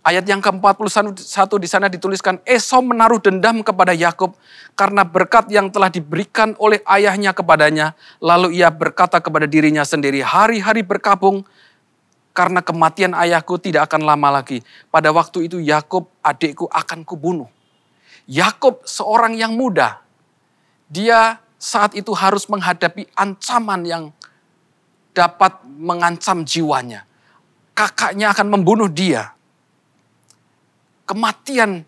ayat yang ke-41 di sana dituliskan, Esau menaruh dendam kepada Yakub karena berkat yang telah diberikan oleh ayahnya kepadanya. Lalu ia berkata kepada dirinya sendiri, hari-hari berkabung karena kematian ayahku tidak akan lama lagi. Pada waktu itu Yakub adikku akan kubunuh. Yakub seorang yang muda. Dia saat itu harus menghadapi ancaman yang dapat mengancam jiwanya. Kakaknya akan membunuh dia. Kematian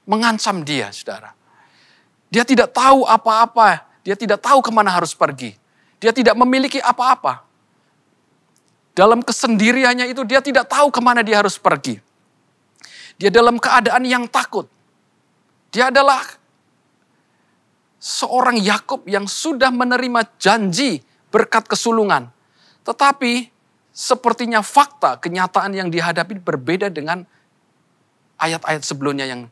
mengancam dia, saudara. Dia tidak tahu apa-apa. Dia tidak tahu kemana harus pergi. Dia tidak memiliki apa-apa. Dalam kesendiriannya itu dia tidak tahu kemana dia harus pergi. Dia dalam keadaan yang takut. Dia adalah seorang Yakub yang sudah menerima janji berkat kesulungan. Tetapi sepertinya fakta, kenyataan yang dihadapi berbeda dengan ayat-ayat sebelumnya yang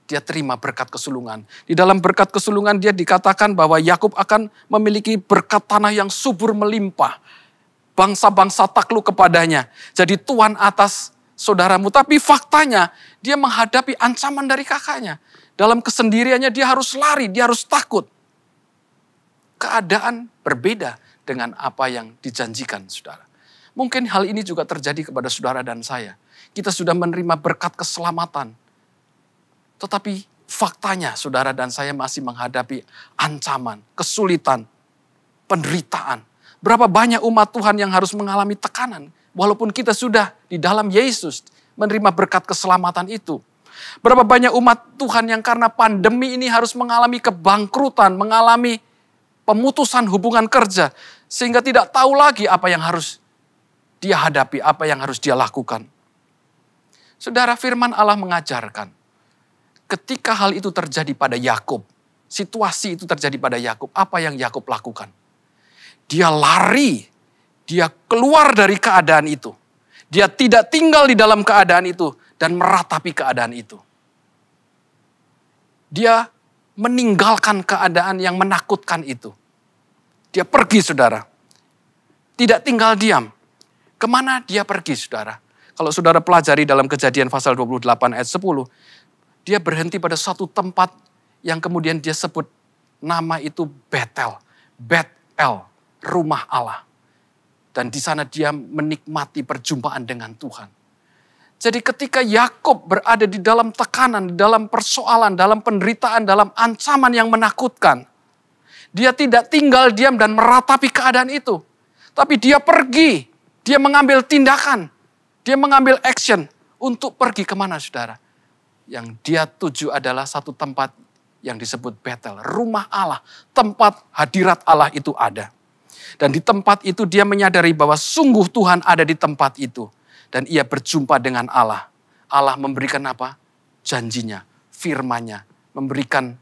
dia terima berkat kesulungan. Di dalam berkat kesulungan dia dikatakan bahwa Yakub akan memiliki berkat tanah yang subur melimpah. Bangsa-bangsa takluk kepadanya. Jadi tuan atas saudaramu. Tapi faktanya dia menghadapi ancaman dari kakaknya. Dalam kesendiriannya dia harus lari, dia harus takut. Keadaan berbeda dengan apa yang dijanjikan, saudara. Mungkin hal ini juga terjadi kepada saudara dan saya. Kita sudah menerima berkat keselamatan. Tetapi faktanya saudara dan saya masih menghadapi ancaman, kesulitan, penderitaan. Berapa banyak umat Tuhan yang harus mengalami tekanan. Walaupun kita sudah di dalam Yesus menerima berkat keselamatan itu. Berapa banyak umat Tuhan yang karena pandemi ini harus mengalami kebangkrutan, mengalami pemutusan hubungan kerja. Sehingga tidak tahu lagi apa yang harus dia hadapi, apa yang harus dia lakukan. Saudara, firman Allah mengajarkan. Ketika hal itu terjadi pada Yakub, situasi itu terjadi pada Yakub, apa yang Yakub lakukan? Dia lari, dia keluar dari keadaan itu. Dia tidak tinggal di dalam keadaan itu dan meratapi keadaan itu. Dia meninggalkan keadaan yang menakutkan itu. Dia pergi, saudara. Tidak tinggal diam. Kemana dia pergi, saudara? Kalau saudara pelajari dalam Kejadian pasal 28 ayat 10, dia berhenti pada satu tempat yang kemudian dia sebut nama itu Betel. Betel. Rumah Allah. Dan di sana dia menikmati perjumpaan dengan Tuhan. Jadi ketika Yakub berada di dalam tekanan, di dalam persoalan, dalam penderitaan, dalam ancaman yang menakutkan, dia tidak tinggal diam dan meratapi keadaan itu. Tapi dia pergi, dia mengambil tindakan, dia mengambil action untuk pergi kemana saudara? Yang dia tuju adalah satu tempat yang disebut Betel, rumah Allah, tempat hadirat Allah itu ada. Dan di tempat itu dia menyadari bahwa sungguh Tuhan ada di tempat itu. Dan ia berjumpa dengan Allah. Allah memberikan apa? Janjinya, firman-Nya, memberikan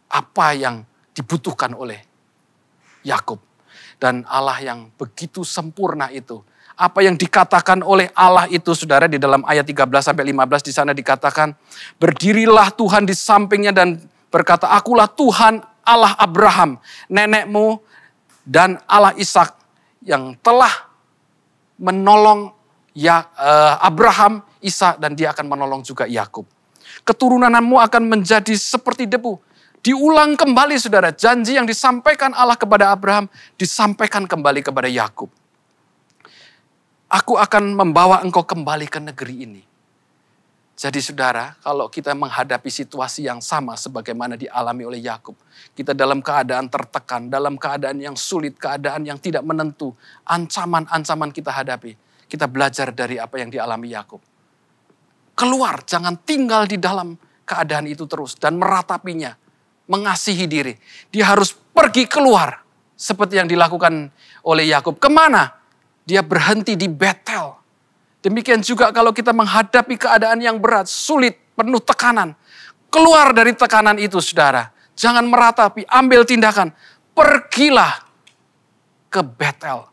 apa yang dibutuhkan oleh Yakub. Dan Allah yang begitu sempurna itu. Apa yang dikatakan oleh Allah itu, saudara, di dalam ayat 13-15 di sana dikatakan, berdirilah Tuhan di sampingnya dan berkata, akulah Tuhan Allah Abraham, nenekmu, dan Allah Ishak yang telah menolong Abraham, Ishak, dan dia akan menolong juga Yakub. Keturunanmu akan menjadi seperti debu. Diulang kembali saudara, janji yang disampaikan Allah kepada Abraham, disampaikan kembali kepada Yakub. Aku akan membawa engkau kembali ke negeri ini. Jadi saudara, kalau kita menghadapi situasi yang sama sebagaimana dialami oleh Yakub, kita dalam keadaan tertekan, dalam keadaan yang sulit, keadaan yang tidak menentu, ancaman-ancaman kita hadapi, kita belajar dari apa yang dialami Yakub. Keluar, jangan tinggal di dalam keadaan itu terus dan meratapinya, mengasihi diri. Dia harus pergi keluar seperti yang dilakukan oleh Yakub. Kemana? Dia berhenti di Betel. Demikian juga kalau kita menghadapi keadaan yang berat, sulit, penuh tekanan. Keluar dari tekanan itu saudara. Jangan meratapi, ambil tindakan. Pergilah ke Betel.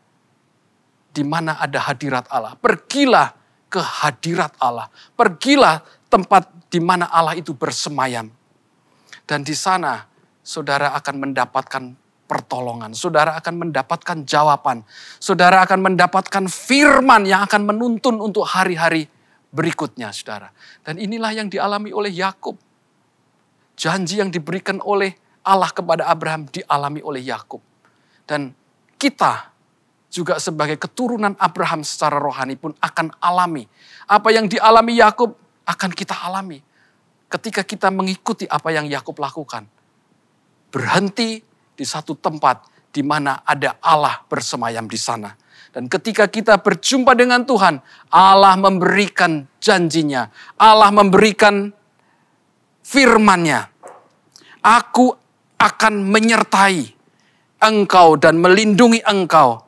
Di mana ada hadirat Allah. Pergilah ke hadirat Allah. Pergilah tempat di mana Allah itu bersemayam. Dan di sana saudara akan mendapatkan pertolongan. Saudara akan mendapatkan jawaban. Saudara akan mendapatkan firman yang akan menuntun untuk hari-hari berikutnya, saudara. Dan inilah yang dialami oleh Yakub. Janji yang diberikan oleh Allah kepada Abraham dialami oleh Yakub. Dan kita juga sebagai keturunan Abraham secara rohani pun akan alami. Apa yang dialami Yakub akan kita alami. Ketika kita mengikuti apa yang Yakub lakukan. Berhenti di satu tempat di mana ada Allah bersemayam di sana. Dan ketika kita berjumpa dengan Tuhan, Allah memberikan janjinya. Allah memberikan firman-Nya. Aku akan menyertai engkau dan melindungi engkau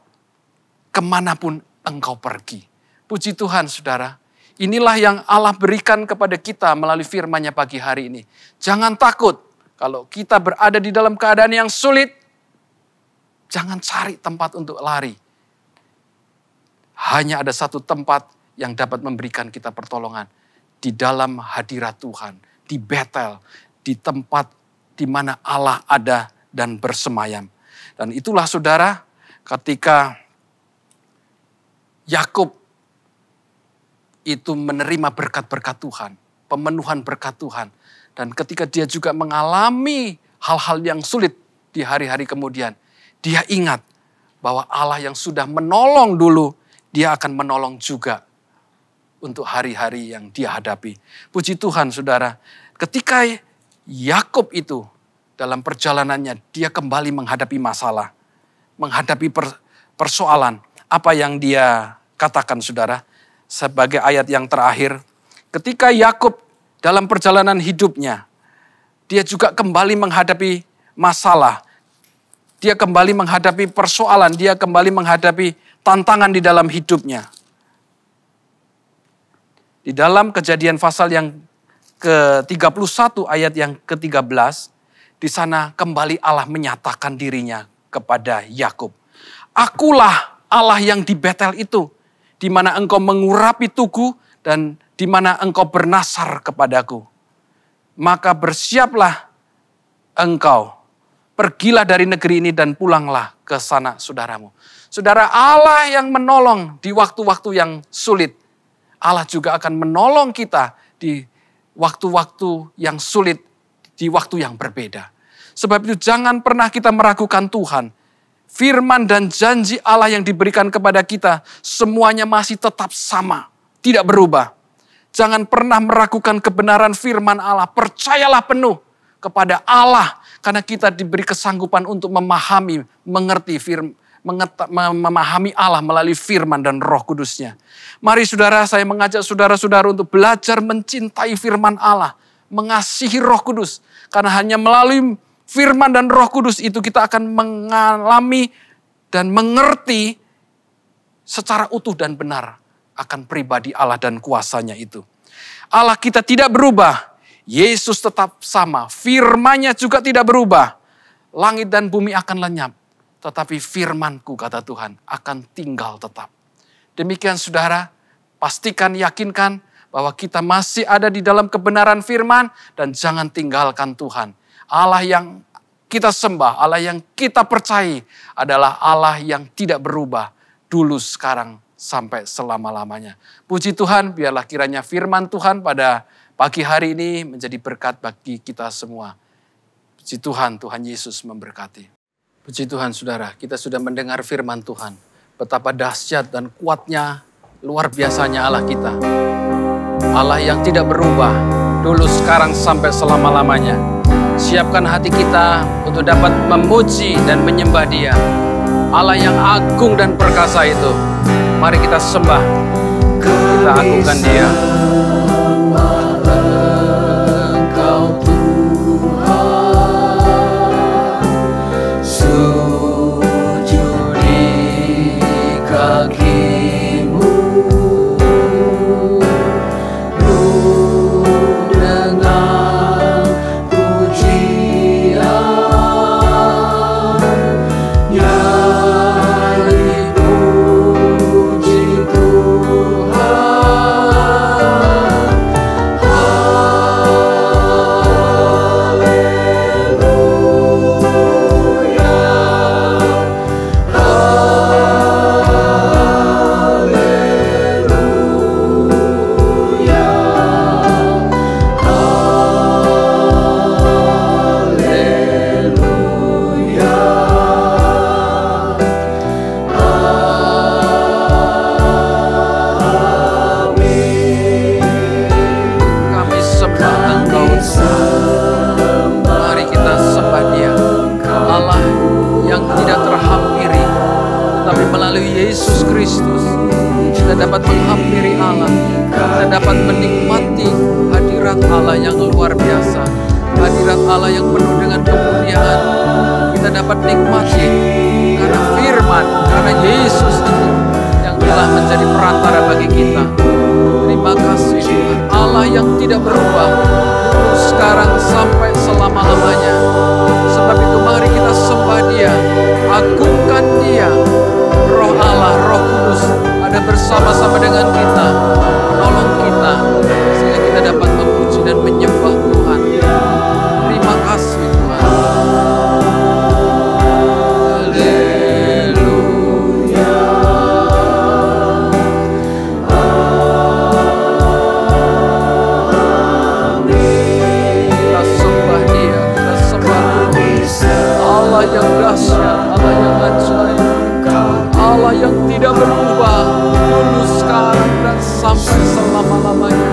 kemanapun engkau pergi. Puji Tuhan saudara. Inilah yang Allah berikan kepada kita melalui firman-Nya pagi hari ini. Jangan takut. Kalau kita berada di dalam keadaan yang sulit, jangan cari tempat untuk lari. Hanya ada satu tempat yang dapat memberikan kita pertolongan. Di dalam hadirat Tuhan, di Betel, di tempat di mana Allah ada dan bersemayam. Dan itulah saudara, ketika Yakub itu menerima berkat-berkat Tuhan, pemenuhan berkat Tuhan. Dan ketika dia juga mengalami hal-hal yang sulit di hari-hari kemudian, dia ingat bahwa Allah yang sudah menolong dulu, dia akan menolong juga untuk hari-hari yang dia hadapi. Puji Tuhan saudara, ketika Yakub itu dalam perjalanannya, dia kembali menghadapi masalah, menghadapi persoalan. Apa yang dia katakan saudara, sebagai ayat yang terakhir, ketika Yakub dalam perjalanan hidupnya, dia juga kembali menghadapi masalah. Dia kembali menghadapi persoalan, dia kembali menghadapi tantangan di dalam hidupnya. Di dalam Kejadian pasal yang ke-31 ayat yang ke-13, di sana kembali Allah menyatakan dirinya kepada Yakub. Akulah Allah yang di Betel itu, di mana engkau mengurapi tugu dan di mana engkau bernasar kepadaku. Maka bersiaplah engkau, pergilah dari negeri ini dan pulanglah ke sana saudaramu. Saudara, Allah yang menolong di waktu-waktu yang sulit, Allah juga akan menolong kita di waktu-waktu yang sulit, di waktu yang berbeda. Sebab itu jangan pernah kita meragukan Tuhan. firman dan janji Allah yang diberikan kepada kita, semuanya masih tetap sama, tidak berubah. Jangan pernah meragukan kebenaran firman Allah. Percayalah penuh kepada Allah, karena kita diberi kesanggupan untuk memahami, mengerti memahami Allah melalui firman dan Roh Kudusnya. Mari saudara, saya mengajak saudara-saudara untuk belajar mencintai firman Allah, mengasihi Roh Kudus. Karena hanya melalui firman dan Roh Kudus itu kita akan mengalami dan mengerti secara utuh dan benar akan pribadi Allah dan kuasanya itu. Allah kita tidak berubah. Yesus tetap sama. Firman-Nya juga tidak berubah. Langit dan bumi akan lenyap. Tetapi firman-Ku, kata Tuhan, akan tinggal tetap. Demikian saudara, pastikan, yakinkan bahwa kita masih ada di dalam kebenaran firman dan jangan tinggalkan Tuhan. Allah yang kita sembah, Allah yang kita percayai adalah Allah yang tidak berubah dulu, sekarang, sampai selama-lamanya. Puji Tuhan, biarlah kiranya firman Tuhan pada pagi hari ini menjadi berkat bagi kita semua. Puji Tuhan, Tuhan Yesus memberkati. Puji Tuhan saudara, kita sudah mendengar firman Tuhan. Betapa dahsyat dan kuatnya, luar biasanya Allah kita. Allah yang tidak berubah, dulu, sekarang, sampai selama-lamanya. Siapkan hati kita untuk dapat memuji dan menyembah Dia. Allah yang agung dan perkasa itu. Mari kita sembah, kita agungkan Dia. Engkau Tuhan, sujud di kaki-Mu. Kita dapat menghampiri Allah, kita dapat menikmati hadirat Allah yang luar biasa, hadirat Allah yang penuh dengan kemuliaan. Kita dapat nikmati karena firman, karena Yesus itu yang telah menjadi perantara bagi kita. Terima kasih Tuhan, Allah yang tidak berubah, sekarang sampai selama-lamanya. Sebab itu mari kita sembah Dia, agungkan Dia. Roh Allah, Roh Kudus ada bersama-sama dengan kita, menolong kita, sehingga kita dapat memuji dan menyembah Tuhan. Terima kasih Tuhan. Haleluya. Kita sembah Dia, kita sembah Allah yang dahsyat, Allah yang ajaib, Allah yang tidak berubah, dulu, sekarang, dan sampai selama-lamanya.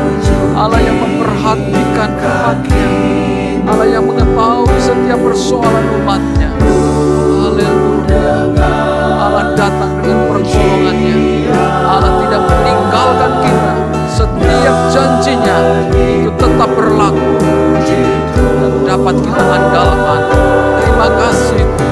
Allah yang memperhatikan umatnya, Allah yang mengetahui setiap persoalan umatnya. Haleluya. Allah datang dengan pertolongannya. Allah tidak meninggalkan kita. Setiap janjinya itu tetap berlaku dan dapat kita andalkan. Terima kasih Tuhan.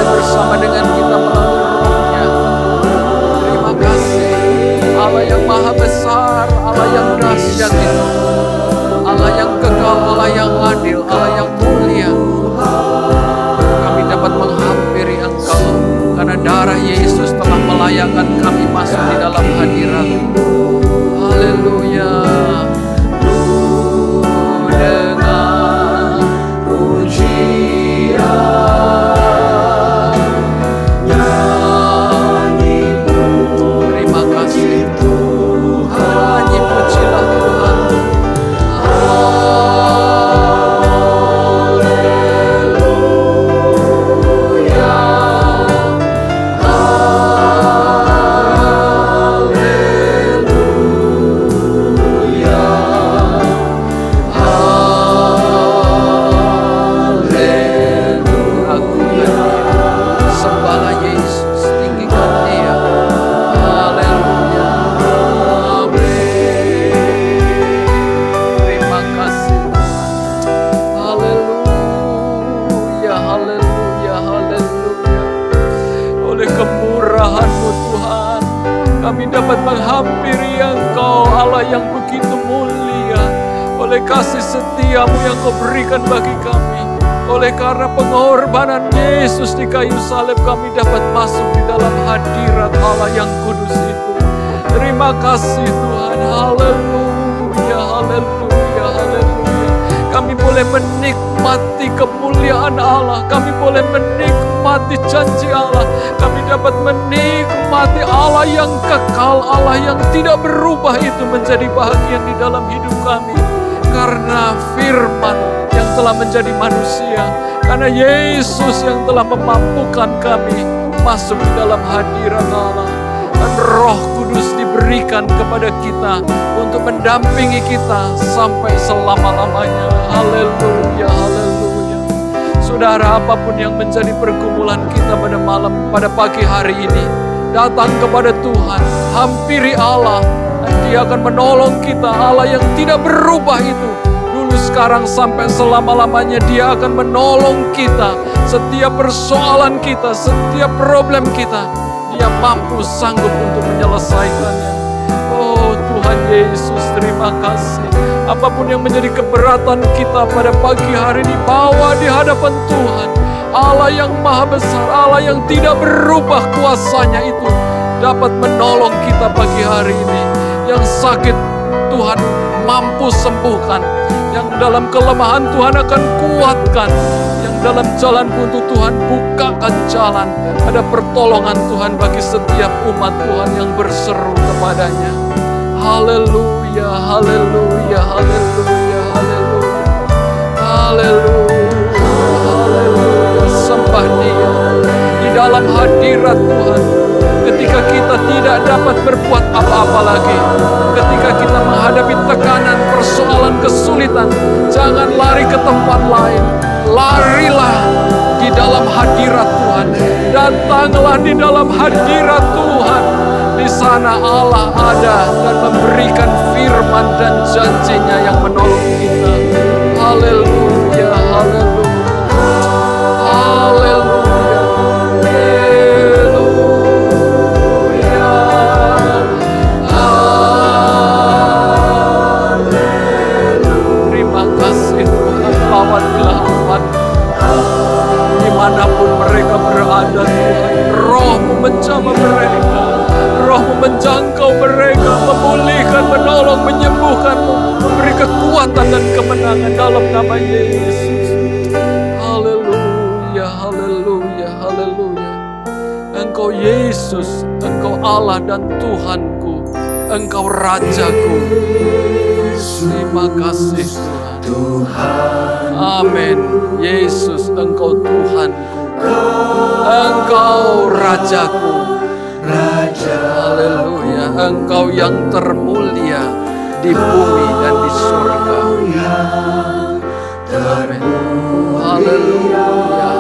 Bersama dengan kita melalui Roh-Nya. Terima kasih Allah yang Haleluya, haleluya. Oleh kemurahan-Mu Tuhan, kami dapat menghampiri Engkau, Allah yang begitu mulia. Oleh kasih setia-Mu yang Kau berikan bagi kami, oleh karena pengorbanan Yesus di kayu salib, kami dapat masuk di dalam hadirat Allah yang kudus itu. Terima kasih Tuhan. Haleluya, haleluya, haleluya. Kami boleh menikmati kemuliaan Allah, kami boleh menikmati janji Allah, kami dapat menikmati Allah yang kekal, Allah yang tidak berubah itu menjadi bahagian di dalam hidup kami. Karena firman yang telah menjadi manusia, karena Yesus yang telah memampukan kami masuk di dalam hadirat Allah. Dan Roh Kudus diberikan kepada kita untuk mendampingi kita sampai selama-lamanya. Haleluya, haleluya. Saudara, apapun yang menjadi pergumulan kita pada pagi hari ini, datang kepada Tuhan, hampiri Allah, dan Dia akan menolong kita. Allah yang tidak berubah itu, dulu, sekarang, sampai selama-lamanya Dia akan menolong kita. Setiap persoalan kita, setiap problem kita, Dia mampu, sanggup untuk menyelesaikannya. Oh Tuhan Yesus, terima kasih. Apapun yang menjadi keberatan kita pada pagi hari ini, bawa di hadapan Tuhan. Allah yang maha besar, Allah yang tidak berubah kuasanya itu dapat menolong kita pagi hari ini. Yang sakit Tuhan mampu sembuhkan, yang dalam kelemahan Tuhan akan kuatkan, yang dalam jalan buntu Tuhan bukakan jalan. Ada pertolongan Tuhan bagi setiap umat Tuhan yang berseru kepadanya. Haleluya, haleluya, haleluya, haleluya, haleluya, haleluya. Sembah Dia di dalam hadirat Tuhan. Ketika kita tidak dapat berbuat apa-apa lagi, ketika kita menghadapi tekanan, persoalan, kesulitan, jangan lari ke tempat lain. Larilah di dalam hadirat Tuhan. Datanglah di dalam hadirat Tuhan. Di sana Allah ada dan memberikan firman dan janjinya yang menolong kita. Haleluya, haleluya, haleluya, haleluya, haleluya. Terima kasih Tuhan, lawatlah umat dimanapun mereka berada Tuhan. Roh-Mu menjamah mereka, Roh-Mu menjangkau mereka, memulihkan, menolong, menyembuhkan, memberi kekuatan dan kemenangan dalam nama Yesus. Haleluya, haleluya, haleluya. Engkau Yesus, Engkau Allah dan Tuhanku, Engkau Rajaku. Terima kasih Tuhan. Amin. Yesus, Engkau Tuhanku, Engkau Rajaku. Haleluya, Engkau yang termulia di bumi dan di surga. Amin. Haleluya,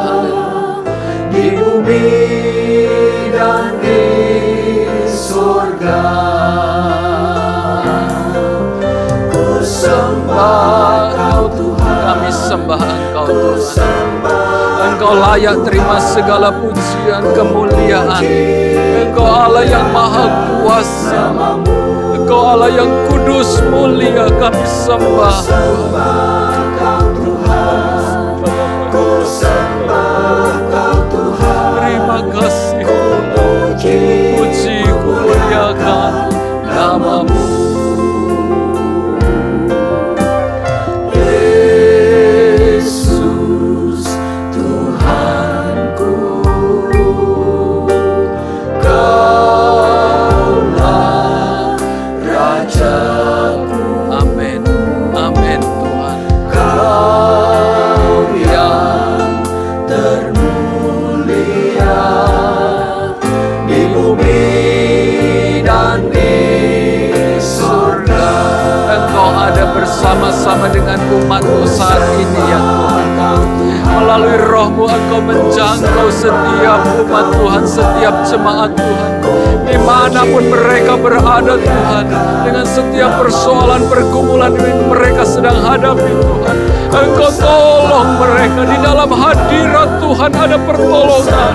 haleluya. Di bumi dan di surga, ku sembah Engkau Tuhan. Kami sembah Engkau Tuhan. Engkau layak terima segala pujian, kemuliaan. Engkau Allah yang maha kuasa, Engkau Allah yang kudus, mulia. Kami sembah Tuhan. Terima kasih Tuhan. Puji, kuliakan nama-Mu. Bersama-sama dengan umat-Mu saat ini ya Tuhan, melalui roh-Mu Engkau menjangkau setiap umat Tuhan, setiap jemaat Tuhan. Dimanapun mereka berada Tuhan, dengan setiap persoalan pergumulan yang mereka sedang hadapi Tuhan, Engkau tolong mereka. Di dalam hadirat Tuhan ada pertolongan.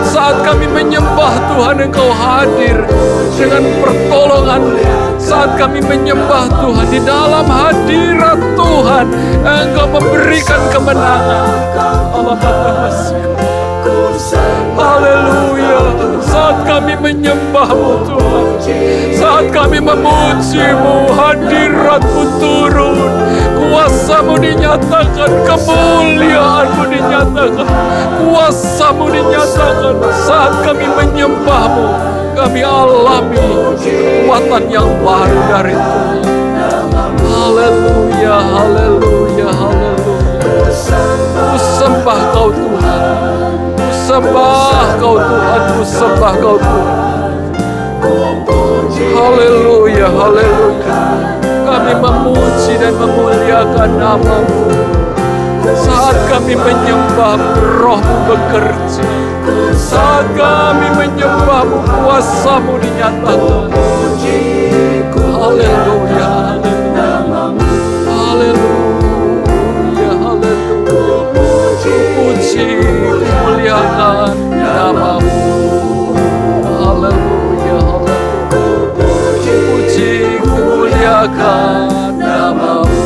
Saat kami menyembah Tuhan, Engkau hadir dengan pertolongan. Saat kami menyembah Tuhan, di dalam hadirat Tuhan, Engkau memberikan kemenangan. Allah Haleluya. Saat kami menyembah-Mu Tuhan, saat kami memuji-Mu, hadirat-Mu turun, kuasa-Mu dinyatakan, kemuliaan-Mu dinyatakan, kuasa-Mu dinyatakan. Saat kami menyembah-Mu, kami alami kekuatan yang baru dari Tuhan. Haleluya, haleluya, haleluya. Ku sembah Kau Tuhan, ku sembah Kau Tuhan, ku sembah Kau Tuhan. Haleluya, haleluya. Kami memuji dan memuliakan nama-Mu. Saat kami menyembah, Roh-Mu bekerja. Saat kami menyembah-Mu, kuasa-Mu dinyatakan. Haleluya, haleluya. Haleluya, haleluya. Puji, muliakan nama-Mu. Haleluya, haleluya. Puji, muliakan nama-Mu.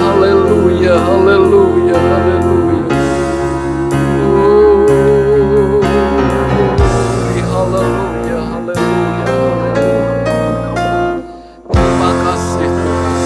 Haleluya, haleluya, haleluya. Haleluya, haleluya, haleluya. Terima kasih Tuhan.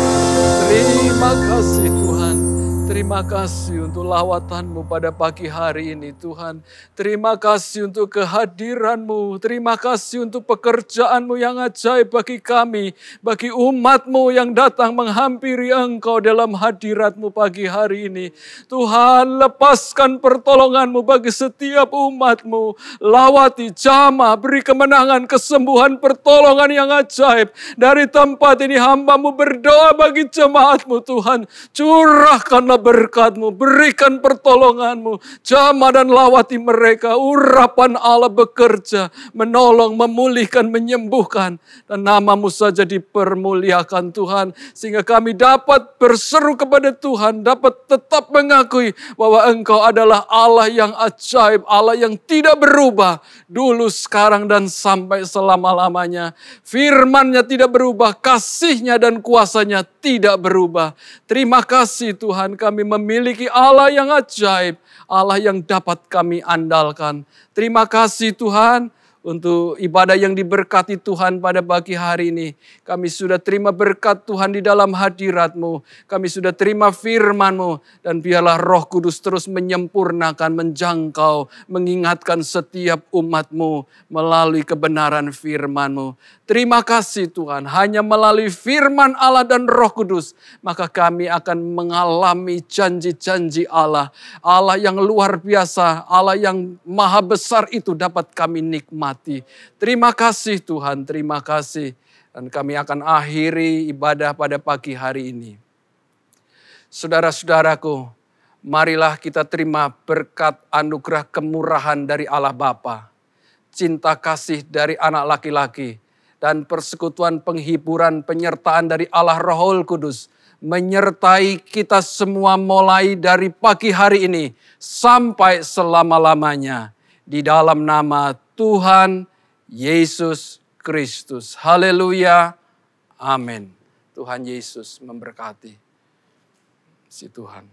Terima kasih Tuhan. Terima kasih untuk lawatan-Mu pada pagi hari ini Tuhan. Terima kasih untuk kehadiran-Mu. Terima kasih untuk pekerjaan-Mu yang ajaib bagi kami. Bagi umat-Mu yang datang menghampiri Engkau dalam hadirat-Mu pagi hari ini. Tuhan, lepaskan pertolongan-Mu bagi setiap umat-Mu. Lawati, jamah, beri kemenangan, kesembuhan, pertolongan yang ajaib. Dari tempat ini hamba-Mu berdoa bagi jemaat-Mu Tuhan. Curahkanlah berkat-Mu, berikan pertolongan-Mu, jamah dan lawati mereka. Urapan Allah bekerja, menolong, memulihkan, menyembuhkan. Dan nama-Mu saja dipermuliakan Tuhan, sehingga kami dapat berseru kepada Tuhan, dapat tetap mengakui bahwa Engkau adalah Allah yang ajaib, Allah yang tidak berubah, dulu, sekarang, dan sampai selama-lamanya. Firman-Nya tidak berubah, kasih-Nya dan kuasa-Nya tidak berubah. Terima kasih Tuhan, kami memiliki Allah yang ajaib, Allah yang dapat kami andalkan. Terima kasih Tuhan untuk ibadah yang diberkati Tuhan pada pagi hari ini. Kami sudah terima berkat Tuhan di dalam hadirat-Mu. Kami sudah terima firman-Mu. Dan biarlah Roh Kudus terus menyempurnakan, menjangkau, mengingatkan setiap umat-Mu melalui kebenaran firman-Mu. Terima kasih Tuhan, hanya melalui firman Allah dan Roh Kudus, maka kami akan mengalami janji-janji Allah. Allah yang luar biasa, Allah yang maha besar itu dapat kami nikmati. Terima kasih Tuhan, terima kasih. Dan kami akan akhiri ibadah pada pagi hari ini. Saudara-saudaraku, marilah kita terima berkat anugerah kemurahan dari Allah Bapa, cinta kasih dari anak laki-laki, dan persekutuan penghiburan penyertaan dari Allah Rohul Kudus menyertai kita semua mulai dari pagi hari ini sampai selama-lamanya. Di dalam nama Tuhan Yesus Kristus. Haleluya. Amin. Tuhan Yesus memberkati. Si Tuhan.